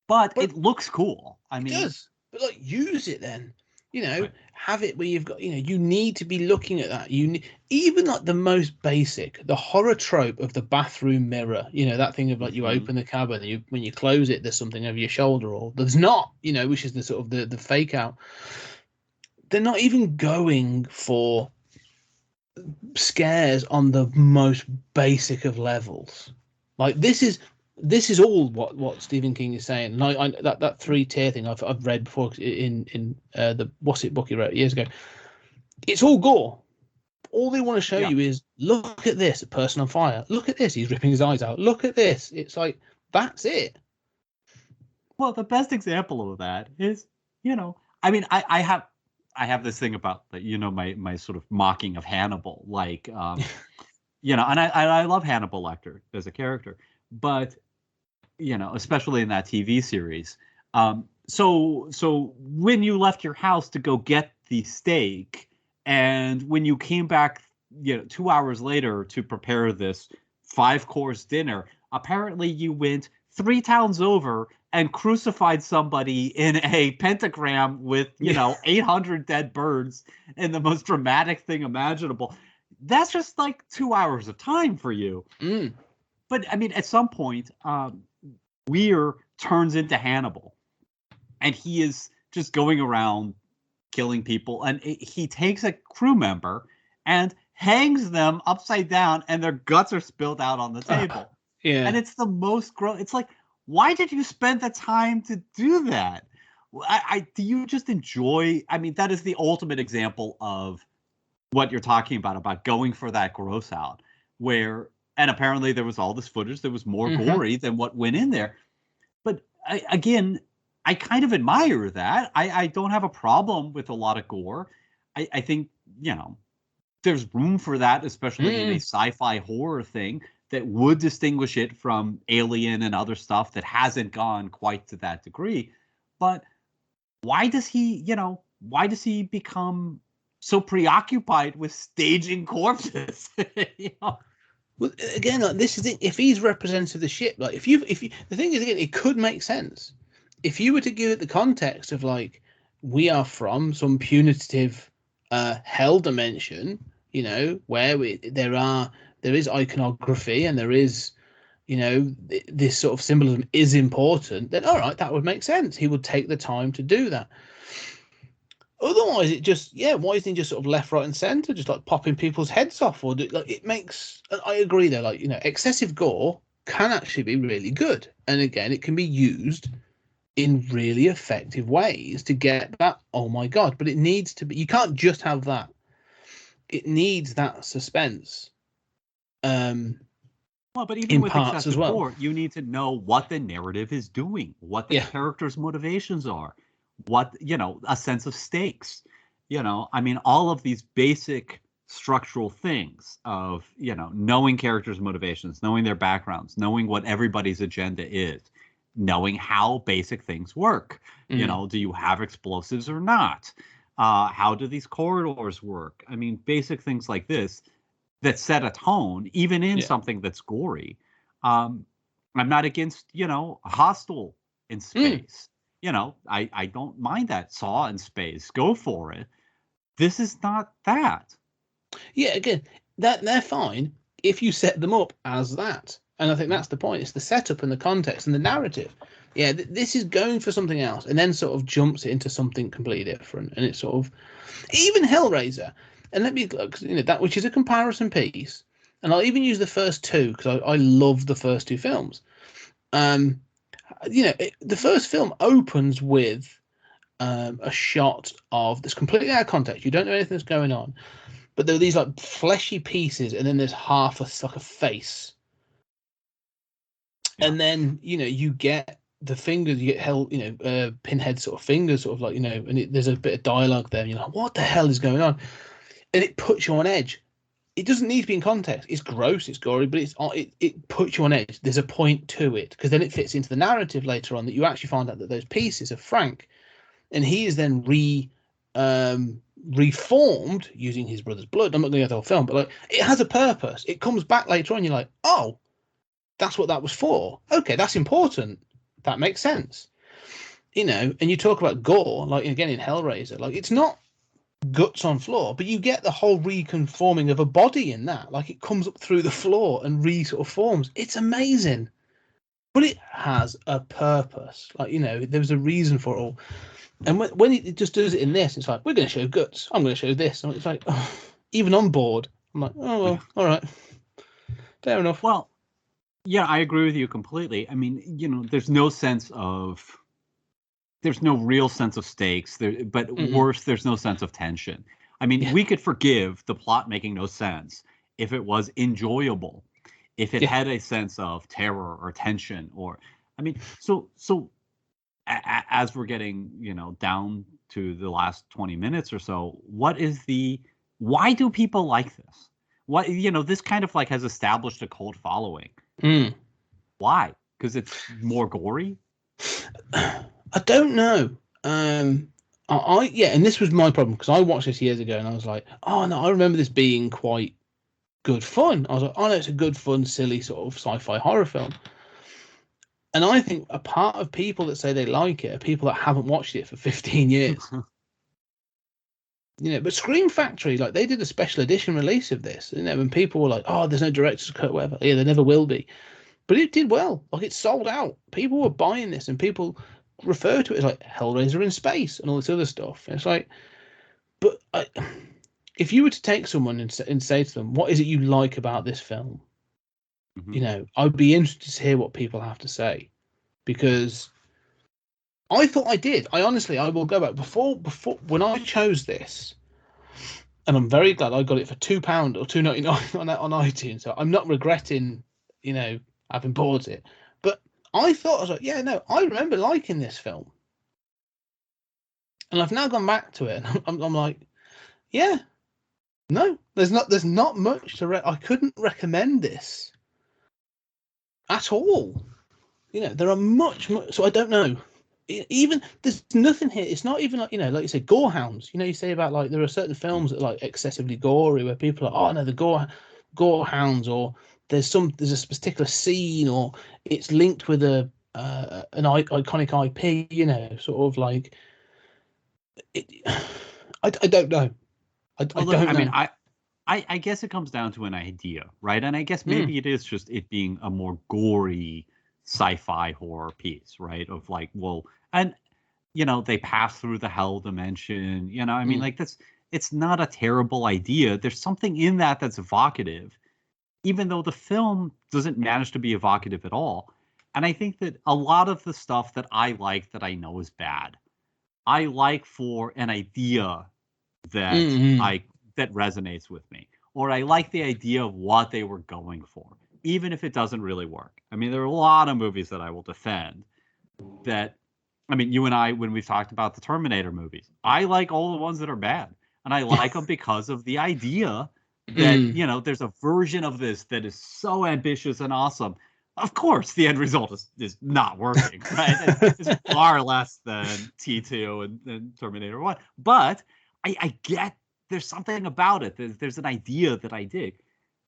But it looks cool. I mean, it does. But like, use it then. Right. Have it where you've got. You need to be looking at that. Even like the most basic, the horror trope of the bathroom mirror. That thing of like you open the cupboard, when you close it, there's something over your shoulder, or there's not. Which is the sort of the fake out. They're not even going for scares on the most basic of levels. Like this is all what Stephen King is saying. And that 3-tier thing I've read before in the What's It book he wrote years ago. It's all gore. All they want to show you is, look at this, a person on fire. Look at this, he's ripping his eyes out. Look at this. It's like, that's it. Well, the best example of that is, I mean, I have this thing about my sort of mocking of Hannibal, like and I love Hannibal Lecter as a character, but especially in that TV series. So when you left your house to go get the steak, and when you came back, 2 hours later to prepare this 5-course dinner, apparently you went 3 towns over and crucified somebody in a pentagram with, 800 dead birds and the most dramatic thing imaginable. That's just like 2 hours of time for you. But I mean, at some point, Weir turns into Hannibal, and he is just going around killing people. And he takes a crew member and hangs them upside down, and their guts are spilled out on the table. Yeah. And it's the most gross. It's like, why did you spend the time to do that? do you just enjoy? I mean, that is the ultimate example of what you're talking about going for that gross out, where, and apparently there was all this footage that was more gory than what went in there. But again, I kind of admire that. I don't have a problem with a lot of gore. I think, there's room for that, especially in a sci-fi horror thing that would distinguish it from Alien and other stuff that hasn't gone quite to that degree. But why does he become so preoccupied with staging corpses? Well, again, like, this is it. If he's representative of the ship, like if you, the thing is, again, it could make sense if you were to give it the context of like, we are from some punitive hell dimension, where there is iconography and there is, this sort of symbolism is important, then all right, that would make sense. He would take the time to do that. Otherwise, it just, why isn't he just sort of left, right, and center, just like popping people's heads off? Or it makes. I agree though, like, excessive gore can actually be really good, and again, it can be used in really effective ways to get that. Oh my god! But it needs to be. You can't just have that. It needs that suspense. Well, but even in with parts excessive as well. gore, you need to know what the narrative is doing, what the characters' motivations are, what, a sense of stakes. I mean, all of these basic structural things of, knowing characters' motivations, knowing their backgrounds, knowing what everybody's agenda is, knowing how basic things work. Do you have explosives or not? How do these corridors work? I mean, basic things like this that set a tone, even in something that's gory. I'm not against, Hostel in space. I don't mind that. Saw in space. Go for it. This is not that. Yeah, again, that they're fine if you set them up as that. And I think that's the point. It's the setup and the context and the narrative. Yeah, this is going for something else and then sort of jumps it into something completely different. And it's sort of, even Hellraiser, and let me look, that which is a comparison piece. And I'll even use the first two because I love the first two films. The first film opens with a shot of this completely out of context. You don't know anything that's going on, but there are these like fleshy pieces, and then there's half like a face. And then, you get the fingers, you get Pinhead sort of fingers, sort of like, and there's a bit of dialogue there. And you're like, what the hell is going on? And it puts you on edge. It doesn't need to be in context. It's gross, it's gory, but it puts you on edge. There's a point to it, because then it fits into the narrative later on that you actually find out that those pieces are Frank. And he is then reformed using his brother's blood. I'm not going to go the whole film, but like, it has a purpose. It comes back later on. You're like, oh, that's what that was for. Okay, that's important. That makes sense. And you talk about gore, like again in Hellraiser, like it's not guts on floor, but you get the whole reconforming of a body in that. Like it comes up through the floor and sort of forms. It's amazing. But it has a purpose. Like, there was a reason for it all. And when it just does it in this, it's like, we're going to show guts. I'm going to show this. And it's like, even on board, I'm like, oh, well, all right. Fair enough. Well, yeah, I agree with you completely. I mean, there's no real sense of stakes there, but worse, there's no sense of tension. I mean, we could forgive the plot making no sense if it was enjoyable, if it had a sense of terror or tension, or, I mean, so as we're getting, down to the last 20 minutes or so, why do people like this? What, this kind of like has established a cult following. Why? Because it's more gory? I don't know. And this was my problem, because I watched this years ago and I was like, oh no, I remember this being quite good fun. I was like, oh no, it's a good fun, silly sort of sci-fi horror film. And I think a part of people that say they like it are people that haven't watched it for 15 years. But Scream Factory, like, they did a special edition release of this, and people were like, oh, there's no director's cut, whatever. Yeah, there never will be. But it did well. Like, it sold out. People were buying this, and people refer to it as like Hellraiser in space and all this other stuff. And it's like, but if you were to take someone and say to them, what is it you like about this film? I'd be interested to hear what people have to say, because I thought I did. I honestly, I will go back before when I chose this, and I'm very glad I got it for £2 or £2.99 on iTunes. So I'm not regretting, having bought it. But I thought, I was like, yeah, no, I remember liking this film, and I've now gone back to it, and I'm like, yeah, no, there's not much to. I couldn't recommend this at all. There are much. So I don't know. Even there's nothing here. It's not even like like you say, gorehounds. You say about like there are certain films that are like excessively gory where people are, oh no, the gorehounds, or there's a particular scene, or it's linked with an iconic IP. Sort of like it. I don't know. I don't know. I mean, I guess it comes down to an idea, right? And I guess maybe it is just it being a more gory sci-fi horror piece, right? Of like, well, and they pass through the hell dimension. I mean, like it's not a terrible idea. There's something in that that's evocative, even though the film doesn't manage to be evocative at all. And I think that a lot of the stuff that I like that I know is bad, I like for an idea that that resonates with me, or I like the idea of what they were going for, even if it doesn't really work. I mean, there are a lot of movies that I will defend that, I mean, you and I, when we've talked about the Terminator movies, I like all the ones that are bad, and I like them because of the idea that, there's a version of this that is so ambitious and awesome. Of course, the end result is not working, right? It's far less than T2 and Terminator 1. But I get there's something about it. There's an idea that I dig.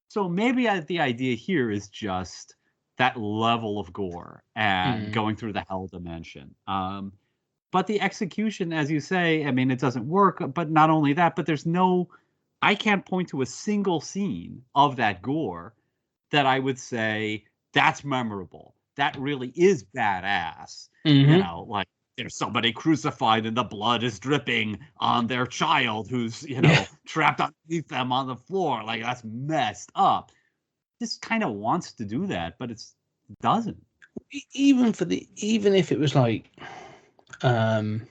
So maybe the idea here is just that level of gore and going through the hell dimension. But the execution, as you say, I mean, it doesn't work. But not only that, but I can't point to a single scene of that gore that I would say that's memorable. That really is badass. Like there's somebody crucified and the blood is dripping on their child who's, trapped underneath them on the floor. Like that's messed up. This kind of wants to do that, but it doesn't. Even if it was like, even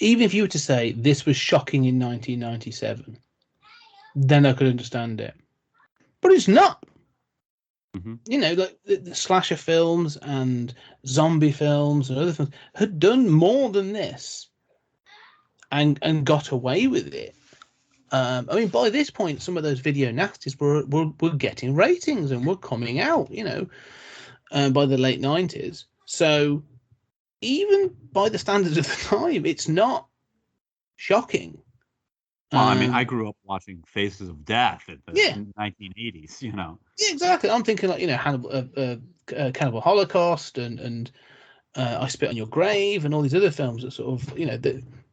if you were to say this was shocking in 1997, then I could understand it. But it's not. Like the slasher films and zombie films and other films had done more than this and got away with it. I mean, by this point, some of those video nasties were getting ratings and were coming out, by the late 90s. So even by the standards of the time, it's not shocking. Well, I mean, I grew up watching Faces of Death in the 1980s, Yeah, exactly. I'm thinking like, Cannibal Holocaust and I Spit on Your Grave and all these other films that sort of,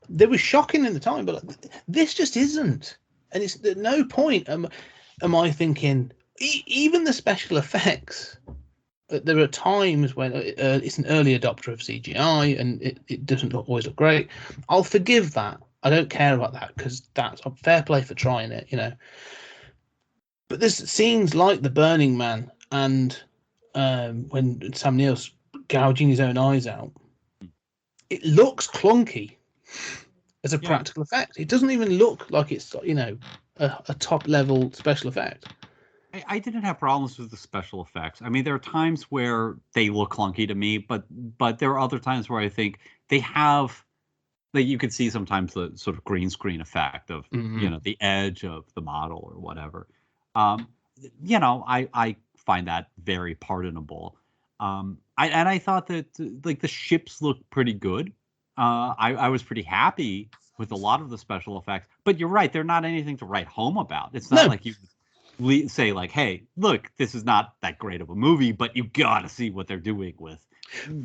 they were shocking in the time, but like, this just isn't. And it's at no point am I thinking, even the special effects, there are times when it's an early adopter of CGI and it doesn't always look great. I'll forgive that. I don't care about that because that's a fair play for trying it, But there's scenes like the Burning Man and when Sam Neill's gouging his own eyes out, it looks clunky as a practical effect. It doesn't even look like it's a top level special effect. I didn't have problems with the special effects. I mean, there are times where they look clunky to me, but there are other times where I think they have. Like you could see sometimes the sort of green screen effect of the edge of the model or whatever. I find that very pardonable. I thought that like the ships looked pretty good. I was pretty happy with a lot of the special effects. But you're right, they're not anything to write home about. It's not like you say like, hey, look, this is not that great of a movie, but you gotta see what they're doing with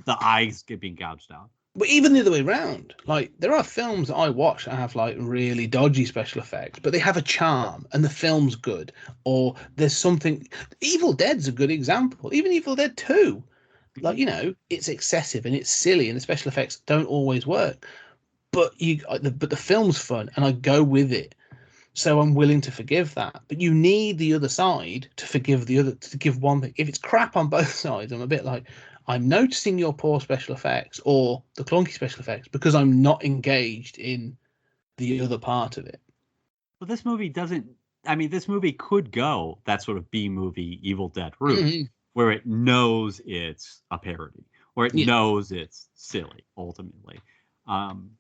the eyes being gouged out. But even the other way around, like there are films that I watch that have like really dodgy special effects, but they have a charm and the film's good. Or there's something. Evil Dead's a good example. Even Evil Dead 2, like it's excessive and it's silly and the special effects don't always work. But the film's fun and I go with it, so I'm willing to forgive that. But you need the other side to forgive the other, to give one thing. If it's crap on both sides, I'm a bit like, I'm noticing your poor special effects or the clunky special effects because I'm not engaged in the other part of it. But this movie doesn't. I mean, this movie could go that sort of B movie Evil Dead route, where it knows it's a parody, or it knows it's silly ultimately. And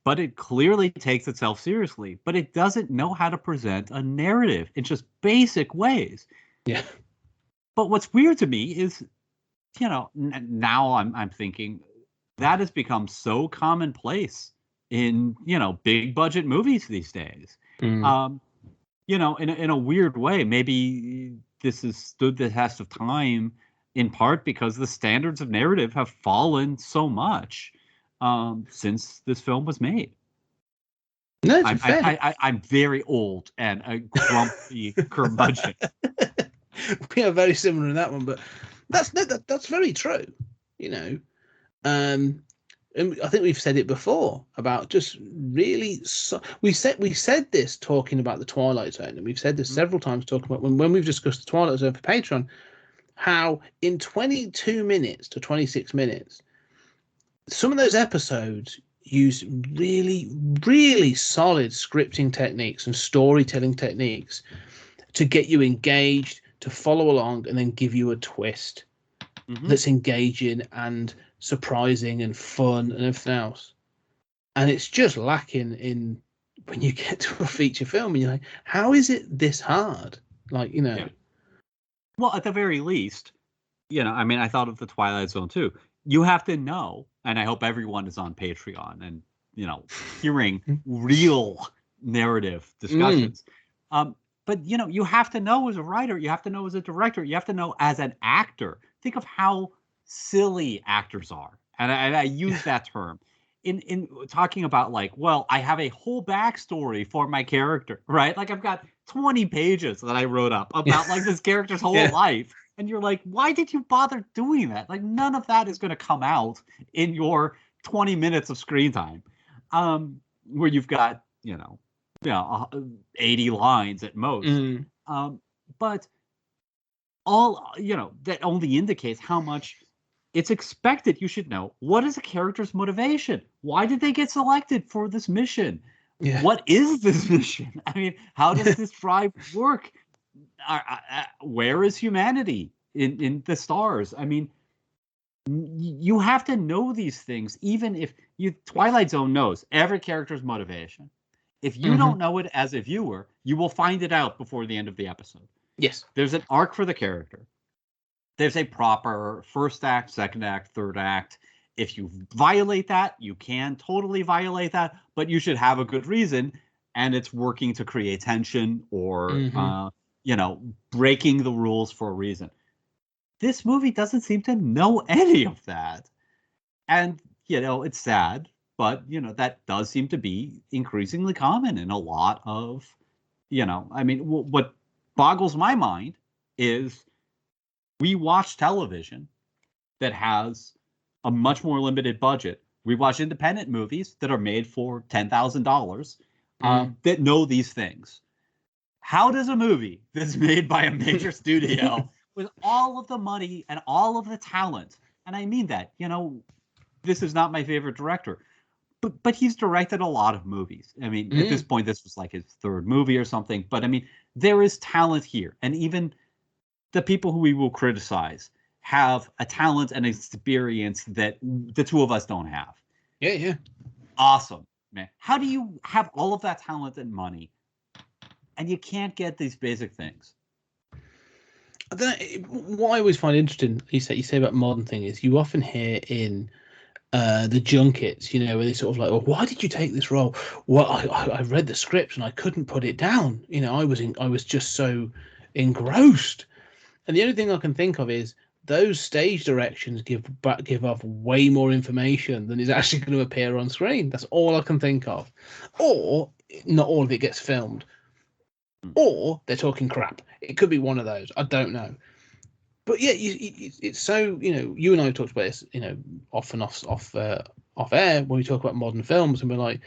but it clearly takes itself seriously, but it doesn't know how to present a narrative in just basic ways. Yeah. But what's weird to me is, now I'm thinking that has become so commonplace in, big budget movies these days. In a weird way, maybe this has stood the test of time in part because the standards of narrative have fallen so much since this film was made. No, I'm very old and a grumpy curmudgeon. We are very similar in that one, but that's very true. And I think we've said it before about just really. We said this talking about the Twilight Zone, and we've said this several times talking about when we've discussed the Twilight Zone for Patreon, how in 22 minutes to 26 minutes, some of those episodes use really, really solid scripting techniques and storytelling techniques to get you engaged, to follow along, and then give you a twist that's engaging and surprising and fun and everything else. And it's just lacking in when you get to a feature film and you're like, how is it this hard? Yeah. Well, at the very least, I thought of the Twilight Zone too. You have to know, and I hope everyone is on Patreon and, hearing real narrative discussions. But, you have to know as a writer, you have to know as a director, you have to know as an actor. Think of how silly actors are. And I use that term in talking about I have a whole backstory for my character, right? Like I've got 20 pages that I wrote up about this character's whole life. And you're like, why did you bother doing that? Like none of that is going to come out in your 20 minutes of screen time, where you've got, 80 lines at most. But all, that only indicates how much it's expected. You should know, what is a character's motivation? Why did they get selected for this mission? Yeah. What is this mission? I mean, how does this drive work? Where is humanity in the stars? I mean, you have to know these things, even if Twilight Zone knows every character's motivation. If you don't know it as a viewer, you will find it out before the end of the episode. Yes. There's an arc for the character. There's a proper first act, second act, third act. If you violate that, you can totally violate that, but you should have a good reason, and it's working to create tension or, breaking the rules for a reason. This movie doesn't seem to know any of that. And, it's sad, but, that does seem to be increasingly common in a lot of, what boggles my mind is we watch television that has a much more limited budget. We watch independent movies that are made for $10,000 that know these things. How does a movie that's made by a major studio with all of the money and all of the talent, and I mean that, this is not my favorite director, but he's directed a lot of movies. I mean, at this point, this was like his third movie or something, but I mean, there is talent here. And even the people who we will criticize have a talent and experience that the two of us don't have. Yeah. Awesome, man. How do you have all of that talent and money and you can't get these basic things? I don't know, what I always find interesting, you say about modern thing, is you often hear in the junkets, where they sort of like, well, why did you take this role? Well, I read the script and I couldn't put it down. I was just so engrossed. And the only thing I can think of is those stage directions give off way more information than is actually going to appear on screen. That's all I can think of. Or not all of it gets filmed. Or they're talking crap. It could be one of those. I don't know. But yeah, it's so, you and I talked about this, off and off air when we talk about modern films, and we're like,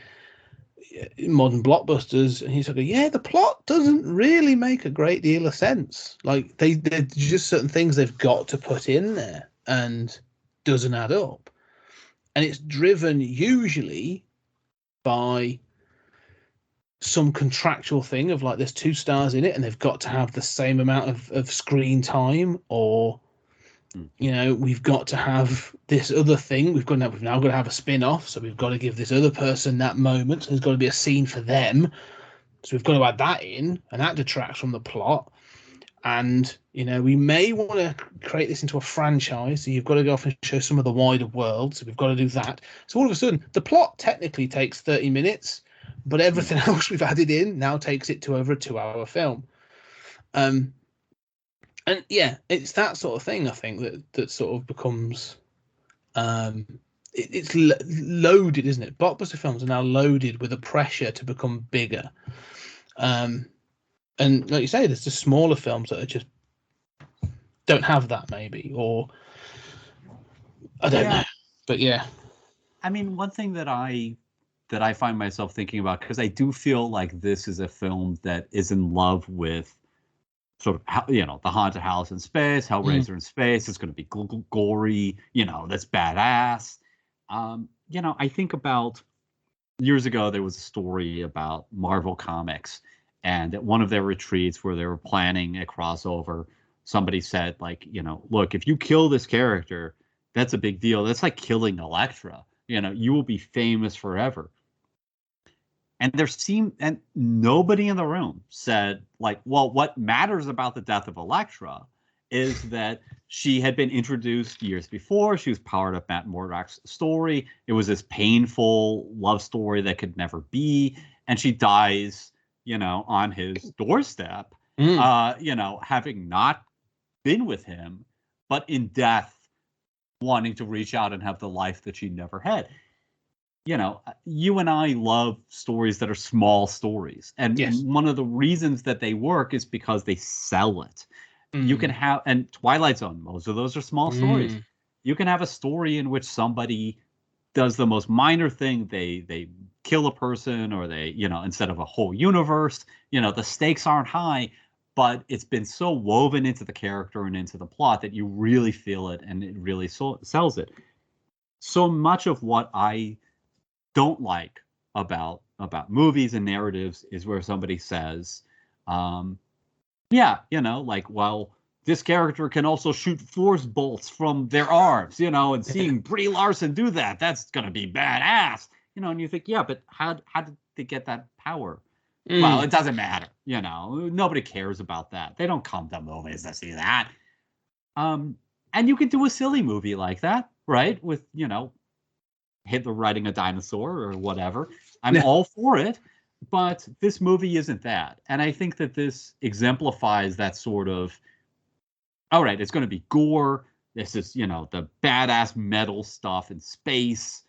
modern blockbusters, and he's like, yeah, the plot doesn't really make a great deal of sense. Like they're just certain things they've got to put in there, and doesn't add up. And it's driven usually by some contractual thing of like, there's 2 stars in it and they've got to have the same amount of screen time, or we've got to have this other thing. We've now got to have a spin-off, so we've got to give this other person that moment. So there's got to be a scene for them. So we've got to add that in, and that detracts from the plot. And we may want to create this into a franchise, so you've got to go off and show some of the wider world. So we've got to do that. So all of a sudden, the plot technically takes 30 minutes, but everything else we've added in now takes it to over a 2-hour film. And yeah, it's that sort of thing, I think, that sort of becomes it's loaded, isn't it? Blockbuster films are now loaded with a pressure to become bigger. And like you say, there's just smaller films that are just don't have that, maybe, or I don't know. But yeah, I mean, one thing that I find myself thinking about, because I do feel like this is a film that is in love with sort of, the haunted house in space, Hellraiser in space. It's going to be gory, that's badass. I think about years ago, there was a story about Marvel Comics, and at one of their retreats where they were planning a crossover, somebody said, like, look, if you kill this character, that's a big deal. That's like killing Elektra. You will be famous forever. And nobody in the room said, like, well, what matters about the death of Elektra is that she had been introduced years before. She was part of Matt Murdock's story. It was this painful love story that could never be. And she dies, on his doorstep, having not been with him, but in death, wanting to reach out and have the life that she never had. You and I love stories that are small stories. And one of the reasons that they work is because they sell it. You can have, and Twilight Zone, most of those are small stories. You can have a story in which somebody does the most minor thing. They kill a person, or they, instead of a whole universe, the stakes aren't high, but it's been so woven into the character and into the plot that you really feel it, and it really sells it. So much of what I don't like about movies and narratives is where somebody says, well, this character can also shoot force bolts from their arms, and seeing Brie Larson do that's going to be badass, and you think, yeah, but how did they get that power? Well, it doesn't matter, nobody cares about that. They don't come to movies to see that. And you could do a silly movie like that, right? With, Hitler riding a dinosaur or whatever. I'm all for it, but this movie isn't that. And I think that this exemplifies that sort of, all right, it's going to be gore. This is, the badass metal stuff in space.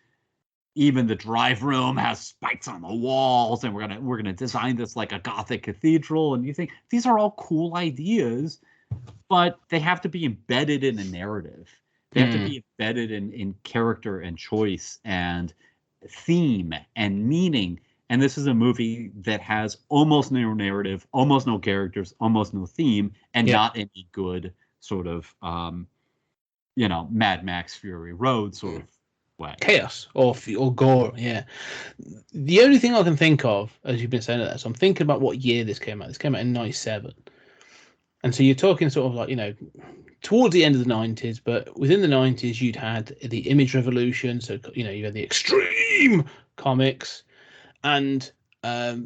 Even the drive room has spikes on the walls, and we're gonna design this like a Gothic cathedral. And you think these are all cool ideas, but they have to be embedded in a narrative. They have to be embedded in character and choice and theme and meaning. And this is a movie that has almost no narrative, almost no characters, almost no theme, and not any good sort of, Mad Max Fury Road sort of way. Chaos or gore, yeah. The only thing I can think of, as you've been saying that, so I'm thinking about what year this came out. This came out in 97. And so you're talking sort of like, towards the end of the 90s, but within the 90s, you'd had the Image Revolution. So, you had the Extreme comics, and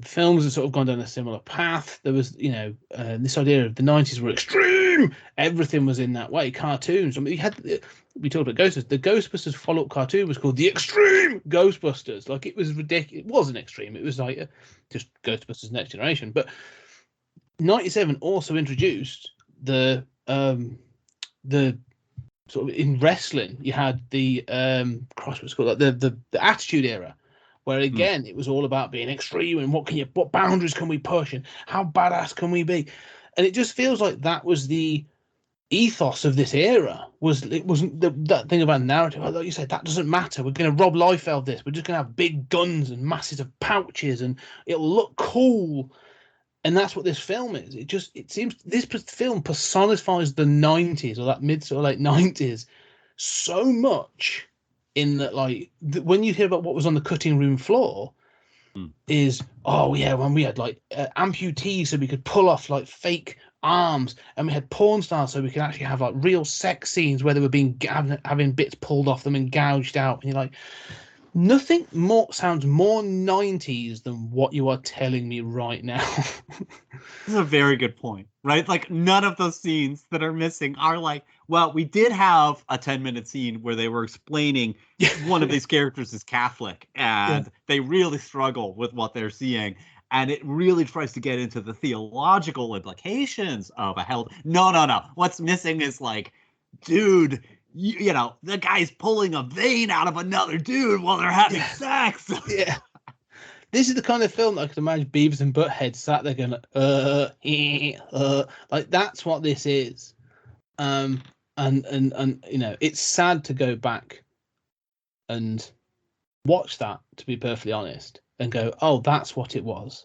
films have sort of gone down a similar path. There was, this idea of the 90s were extreme. Everything was in that way. Cartoons. I mean, we talked about Ghostbusters. The Ghostbusters follow-up cartoon was called The Extreme Ghostbusters. Like, it was ridiculous. It wasn't extreme. It was like just Ghostbusters Next Generation. But 97 also introduced the sort of, in wrestling, you had the what's called, like the Attitude Era, where again it was all about being extreme and what boundaries can we push and how badass can we be, and it just feels like that was the ethos of this era was it wasn't that thing about narrative. Like you said, that doesn't matter. We're going to Rob Liefeld this. We're just going to have big guns and massive pouches, and it'll look cool. And that's what this film is. It seems this film personifies the 90s or that mid to late 90s so much. In that, like when you hear about what was on the cutting room floor, is when we had like amputees so we could pull off like fake arms, and we had porn stars so we could actually have like real sex scenes where they were being having bits pulled off them and gouged out, and you're like, nothing more sounds more 90s than what you are telling me right now. This is a very good point, right? Like none of those scenes that are missing are like, well, we did have a 10-minute scene where they were explaining one of these characters is Catholic, and they really struggle with what they're seeing. And it really tries to get into the theological implications of a hell. No. What's missing is like, dude, you know, the guy's pulling a vein out of another dude while they're having sex. Yeah. This is the kind of film that I could imagine Beavis and Butthead sat there going, like that's what this is. And you know, it's sad to go back and watch that, to be perfectly honest, and go, oh, that's what it was.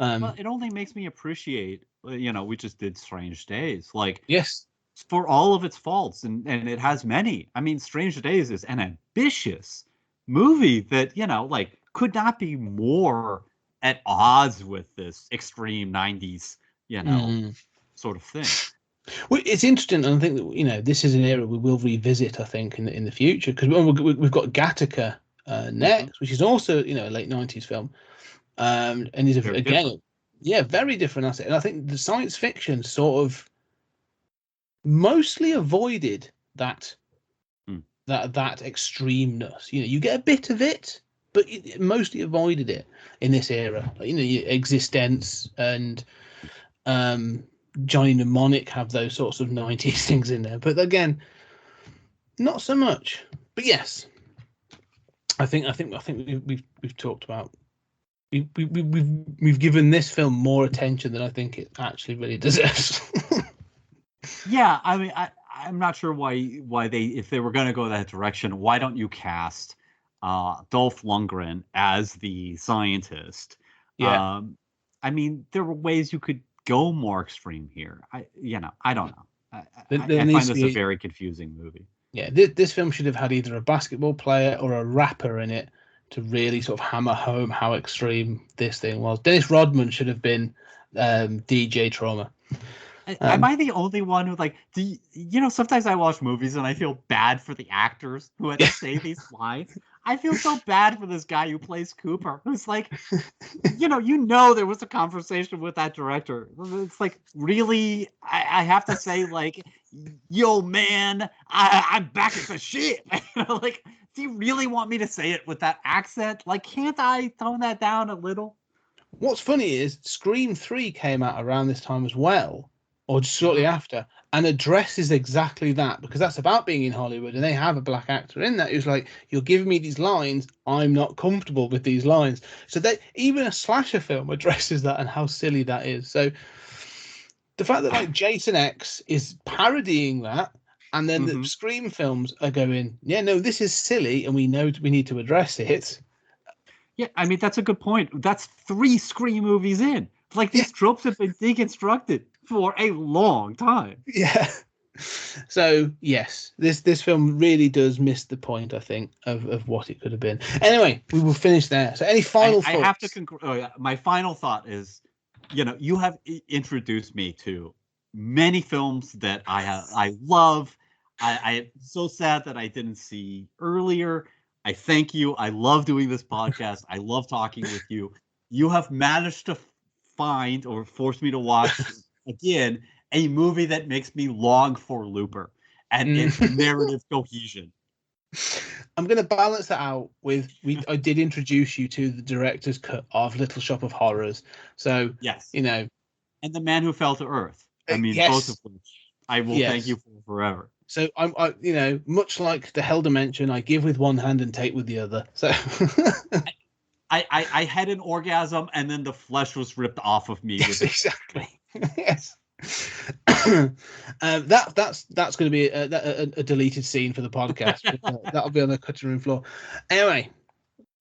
Well, it only makes me appreciate, you know, we just did Strange Days. Like, yes, for all of its faults, and it has many. I mean, Strange Days is an ambitious movie that, you know, like could not be more at odds with this extreme 90s, you know, sort of thing. Well, it's interesting, and I think that, you know, this is an era we will revisit, I think, in the future, because we've got Gattaca next, which is also, you know, a late 90s film, and is very different. Very different asset. And I think the science fiction sort of mostly avoided that extremeness. You know, you get a bit of it, but it mostly avoided it in this era. Like, you know, your Existence and Johnny Mnemonic have those sorts of 90s things in there, but again, not so much. But yes, I think we've talked about we've given this film more attention than I think it actually really deserves. Yeah, I mean, I'm not sure why they, if they were going to go that direction, why don't you cast Dolph Lundgren as the scientist? Yeah, I mean, there were ways you could go more extreme here. I don't know. I find this a very confusing movie. Yeah, this film should have had either a basketball player or a rapper in it to really sort of hammer home how extreme this thing was. Dennis Rodman should have been DJ Trauma. Am I the only one who, like, you know, sometimes I watch movies and I feel bad for the actors who had to say these lines. I feel so bad for this guy who plays Cooper, who's like, you know, there was a conversation with that director. It's like, really, I have to say, like, yo, man, I'm back at the shit. You know, like, do you really want me to say it with that accent? Like, can't I tone that down a little? What's funny is Scream 3 came out around this time as well, or just shortly after, and addresses exactly that, because that's about being in Hollywood, and they have a black actor in that who's like, you're giving me these lines, I'm not comfortable with these lines. So that even a slasher film addresses that and how silly that is. So the fact that like Jason X is parodying that, and then the Scream films are going, yeah, no, this is silly, and we know we need to address it. Yeah, I mean, that's a good point. That's 3 Scream movies in. Like, these tropes have been deconstructed for a long time. Yeah. So yes, this film really does miss the point, I think, of what it could have been. Anyway, we will finish there. So any final thoughts? I have to conclude. My final thought is, you know, you have introduced me to many films that I love. I'm so sad that I didn't see earlier. I thank you. I love doing this podcast. I love talking with you. You have managed to find or force me to watch again a movie that makes me long for Looper and its narrative cohesion. I'm going to balance that out with I did introduce you to the director's cut of Little Shop of Horrors. So yes, you know, and The Man Who Fell to Earth. I mean, both of which I will thank you for forever. So I you know, much like the Hell Dimension, I give with one hand and take with the other. So I had an orgasm and then the flesh was ripped off of me. With exactly. Yes. That's going to be a deleted scene for the podcast. But, that'll be on the cutting room floor. Anyway,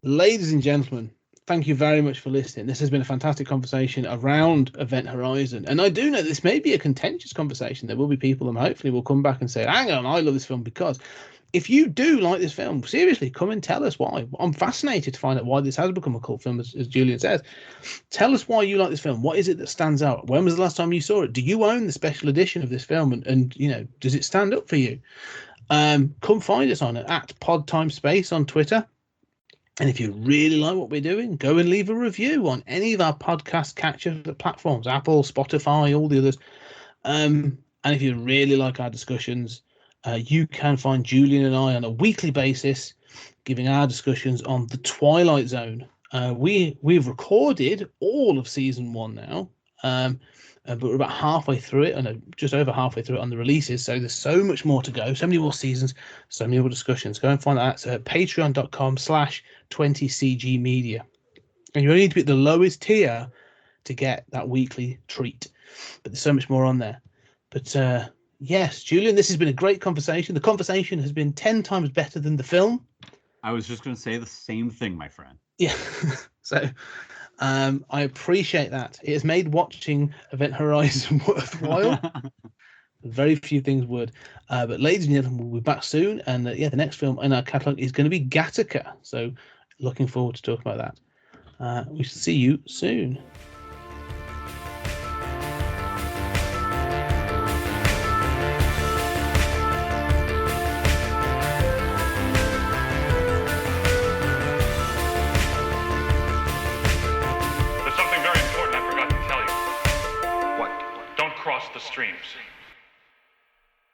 ladies and gentlemen, thank you very much for listening. This has been a fantastic conversation around Event Horizon, and I do know this may be a contentious conversation. There will be people that hopefully will come back and say, "Hang on, I love this film," because if you do like this film, seriously, come and tell us why. I'm fascinated to find out why this has become a cult film, as Julian says. Tell us why you like this film. What is it that stands out? When was the last time you saw it? Do you own the special edition of this film? And you know, does it stand up for you? Come find us on it at PodTimeSpace on Twitter. And if you really like what we're doing, go and leave a review on any of our podcast catcher platforms, Apple, Spotify, all the others. And if you really like our discussions, you can find Julian and I on a weekly basis giving our discussions on The Twilight Zone. We've recorded all of season 1 now, but we're about halfway through it, and just over halfway through it on the releases. So there's so much more to go, so many more seasons, so many more discussions. Go and find that at patreon.com/20cg media. And you only need to be at the lowest tier to get that weekly treat. But there's so much more on there. But yes, Julian, this has been a great conversation. The conversation has been 10 times better than the film. I was just going to say the same thing, my friend. Yeah. So I appreciate that. It has made watching Event Horizon worthwhile. Very few things would. But ladies and gentlemen, we'll be back soon. And the next film in our catalogue is going to be Gattaca. So looking forward to talking about that. We shall see you soon.